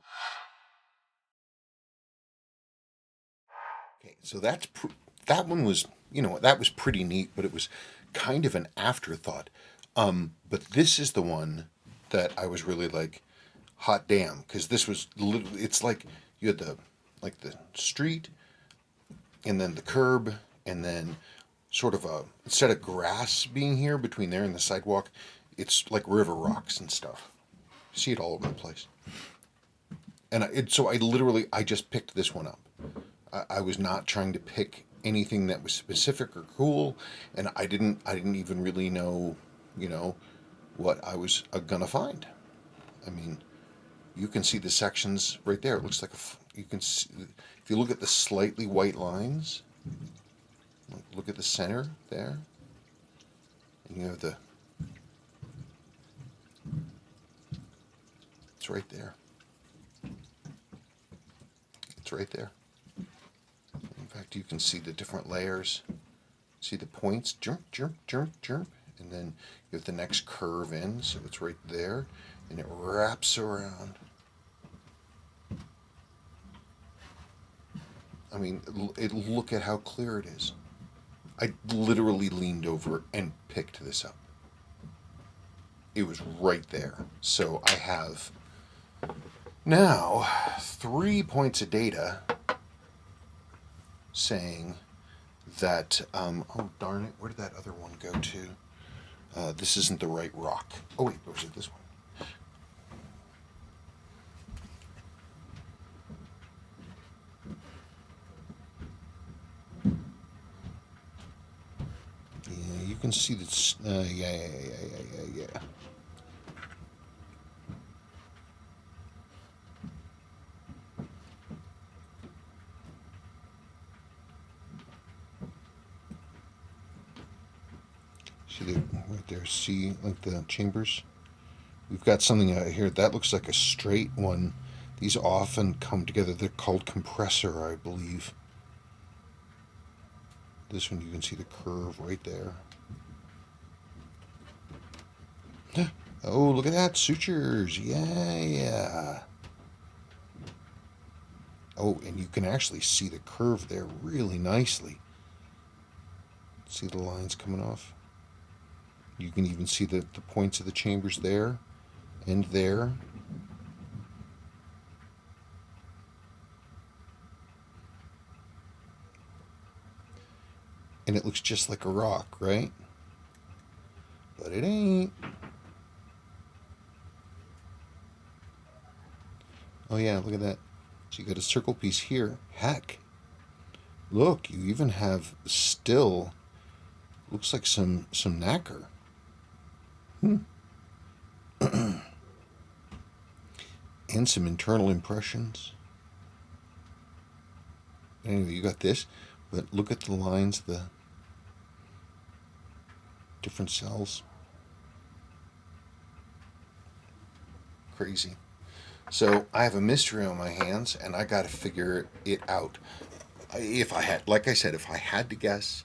Okay, so that one was, that was pretty neat, but it was kind of an afterthought. But this is the one that I was really like, hot damn, because this was it's like you had the street, and then the curb, and then sort of instead of grass being here between there and the sidewalk, it's like river rocks and stuff. You see it all over the place. And so I just picked this one up. I was not trying to pick anything that was specific or cool, and I didn't even really know, what I was gonna find. I mean, you can see the sections right there. It looks like you can see, if you look at the slightly white lines, look at the center there, and you have it's right there. It's right there. In fact, you can see the different layers. See the points, jump, jump, jump, jump, and then you have the next curve in, so it's right there, and it wraps around. I mean, look at how clear it is. I literally leaned over and picked this up. It was right there. So I have now 3 points of data saying that, oh darn it, where did that other one go to? This isn't the right rock. Oh wait, or was it this one? Yeah, you can see that. Yeah. See the right there. See like the chambers. We've got something out here that looks like a straight one. These often come together. They're called compressor, I believe. This one you can see the curve right there. Oh, look at that. Sutures. Yeah. Oh, and you can actually see the curve there really nicely. See the lines coming off? You can even see the points of the chambers there and there. And it looks just like a rock, right? But it ain't. Oh yeah, look at that. So you got a circle piece here. Heck, look, you even have still, looks like some nacre. And some internal impressions. Anyway, you got this, but look at the lines, the different cells. Crazy. So I have a mystery on my hands, and I got to figure it out. If I had, like I said, if I had to guess,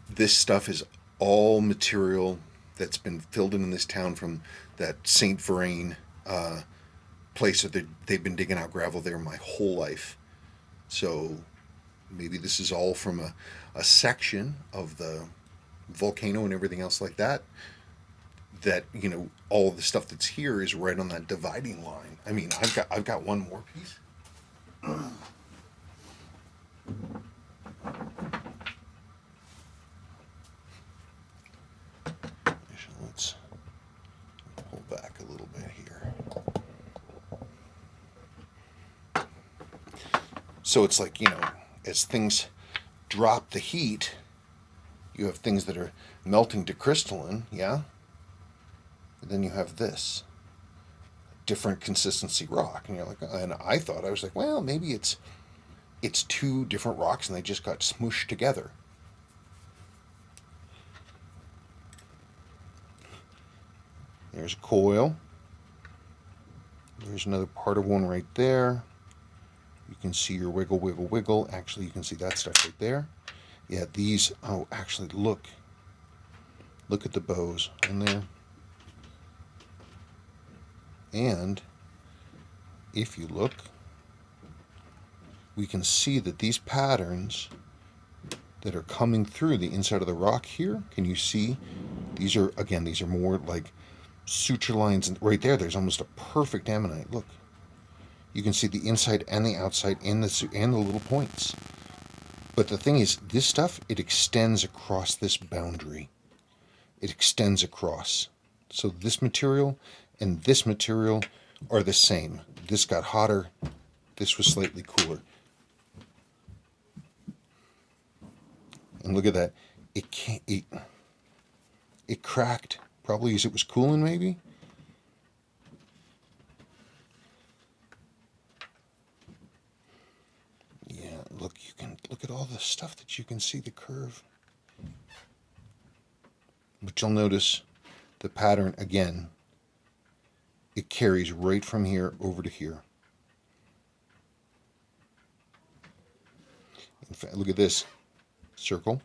this stuff is all material that's been filled in this town from that St. Vrain place that they've been digging out gravel there my whole life. So maybe this is all from a section of the volcano and everything else like that. That, you know, all the stuff that's here is right on that dividing line. I mean, I've got one more piece. Let's pull back a little bit here. So it's like, you know, as things drop the heat, you have things that are melting to crystalline, yeah? And then you have this different consistency rock. And you're like, and I thought, I was like, well, maybe it's two different rocks and they just got smooshed together. There's a coil. There's another part of one right there. You can see your wiggle, wiggle, wiggle. Actually, you can see that stuff right there. Yeah, these, oh, actually, look. Look at the bows in there. And if you look, we can see that these patterns that are coming through the inside of the rock here, can you see? These are, again, these are more like suture lines. And right there, there's almost a perfect ammonite. Look. You can see the inside and the outside and the little points. But the thing is, this stuff, it extends across this boundary. It extends across. So this material and this material are the same. This got hotter. This was slightly cooler. And look at that. It cracked. Probably as it was cooling, maybe. Yeah, look, you can look at all the stuff that you can see the curve. But you'll notice the pattern again. It carries right from here over to here. In fact, look at this circle.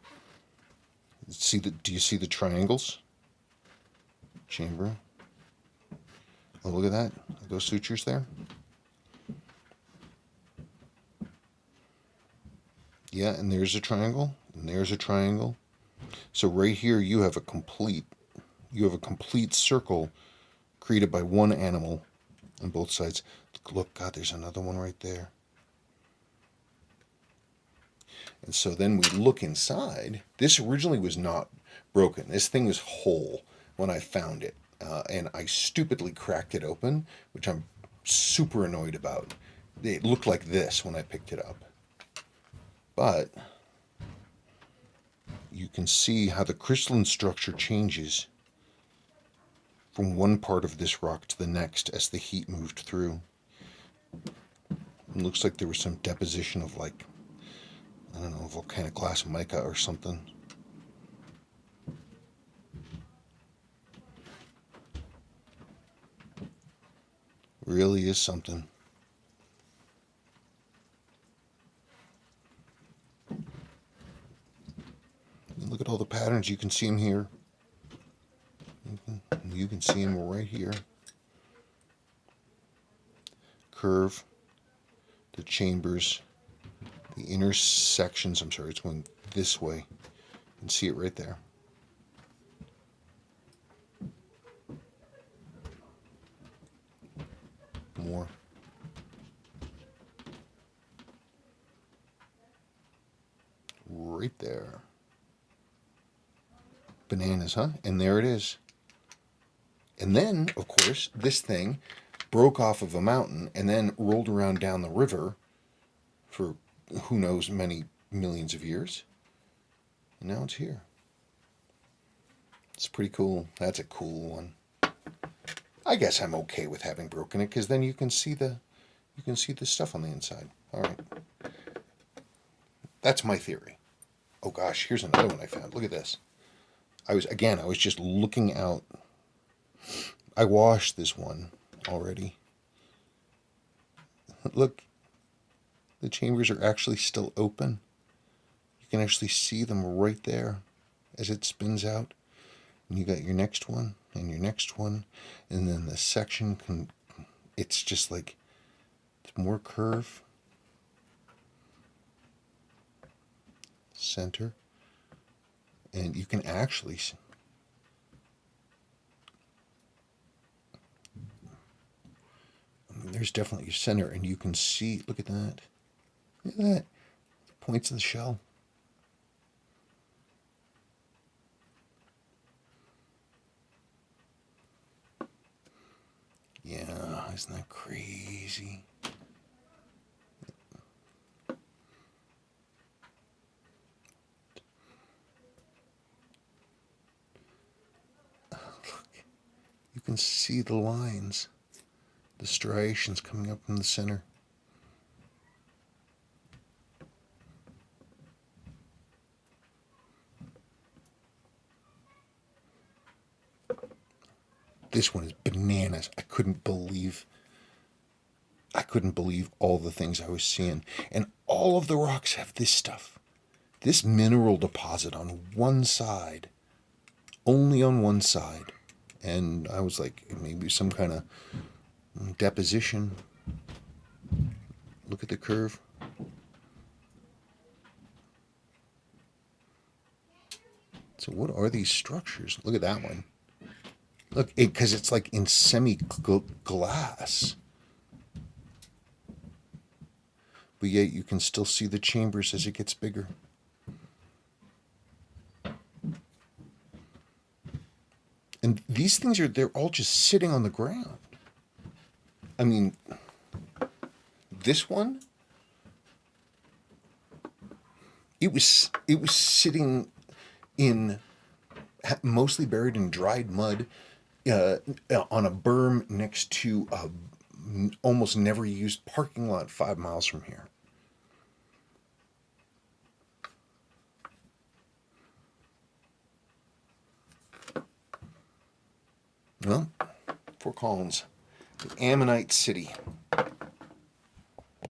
Do you see the triangles? Chamber. Oh, look at that. Those sutures there. Yeah, and there's a triangle, and there's a triangle. So right here you have a complete circle created by one animal on both sides. Look, God, there's another one right there. And so then we look inside. This originally was not broken. This thing was whole when I found it. And I stupidly cracked it open, which I'm super annoyed about. It looked like this when I picked it up. But you can see how the crystalline structure changes from one part of this rock to the next as the heat moved through. It looks like there was some deposition of, like, I don't know, volcanic glass mica or something. Really is something. Look at all the patterns. You can see them here. You can see them right here. Curve. the chambers, the inner sections. I'm sorry, it's going this way. You can see it right there. More. Right there. Bananas, huh? And there it is. And then, of course, this thing broke off of a mountain and then rolled around down the river for who knows many millions of years. And now it's here. It's pretty cool. That's a cool one. I guess I'm okay with having broken it because then you can see the stuff on the inside. All right. That's my theory. Oh gosh, here's another one I found. Look at this. I was just looking out. I washed this one already. Look, the chambers are actually still open. You can actually see them right there as it spins out. And you got your next one and your next one. And then the section it's just like, it's more curve. Center. And you can actually there's definitely your center, and you can see, look at that. Look at that. Points of the shell. Yeah, isn't that crazy? Look, you can see the lines, the striations coming up from the center. This one is bananas. I couldn't believe all the things I was seeing. And all of the rocks have this stuff. This mineral deposit on one side. Only on one side. And I was like, maybe some kind of deposition. Look at the curve. So what are these structures? Look at that one. Look, because it's like in semi-glass. But yet you can still see the chambers as it gets bigger. And these things they're all just sitting on the ground. I mean, this one, it was sitting in, mostly buried in dried mud, on a berm next to a almost never used parking lot 5 miles from here. Well, Fort Collins, the Ammonite city.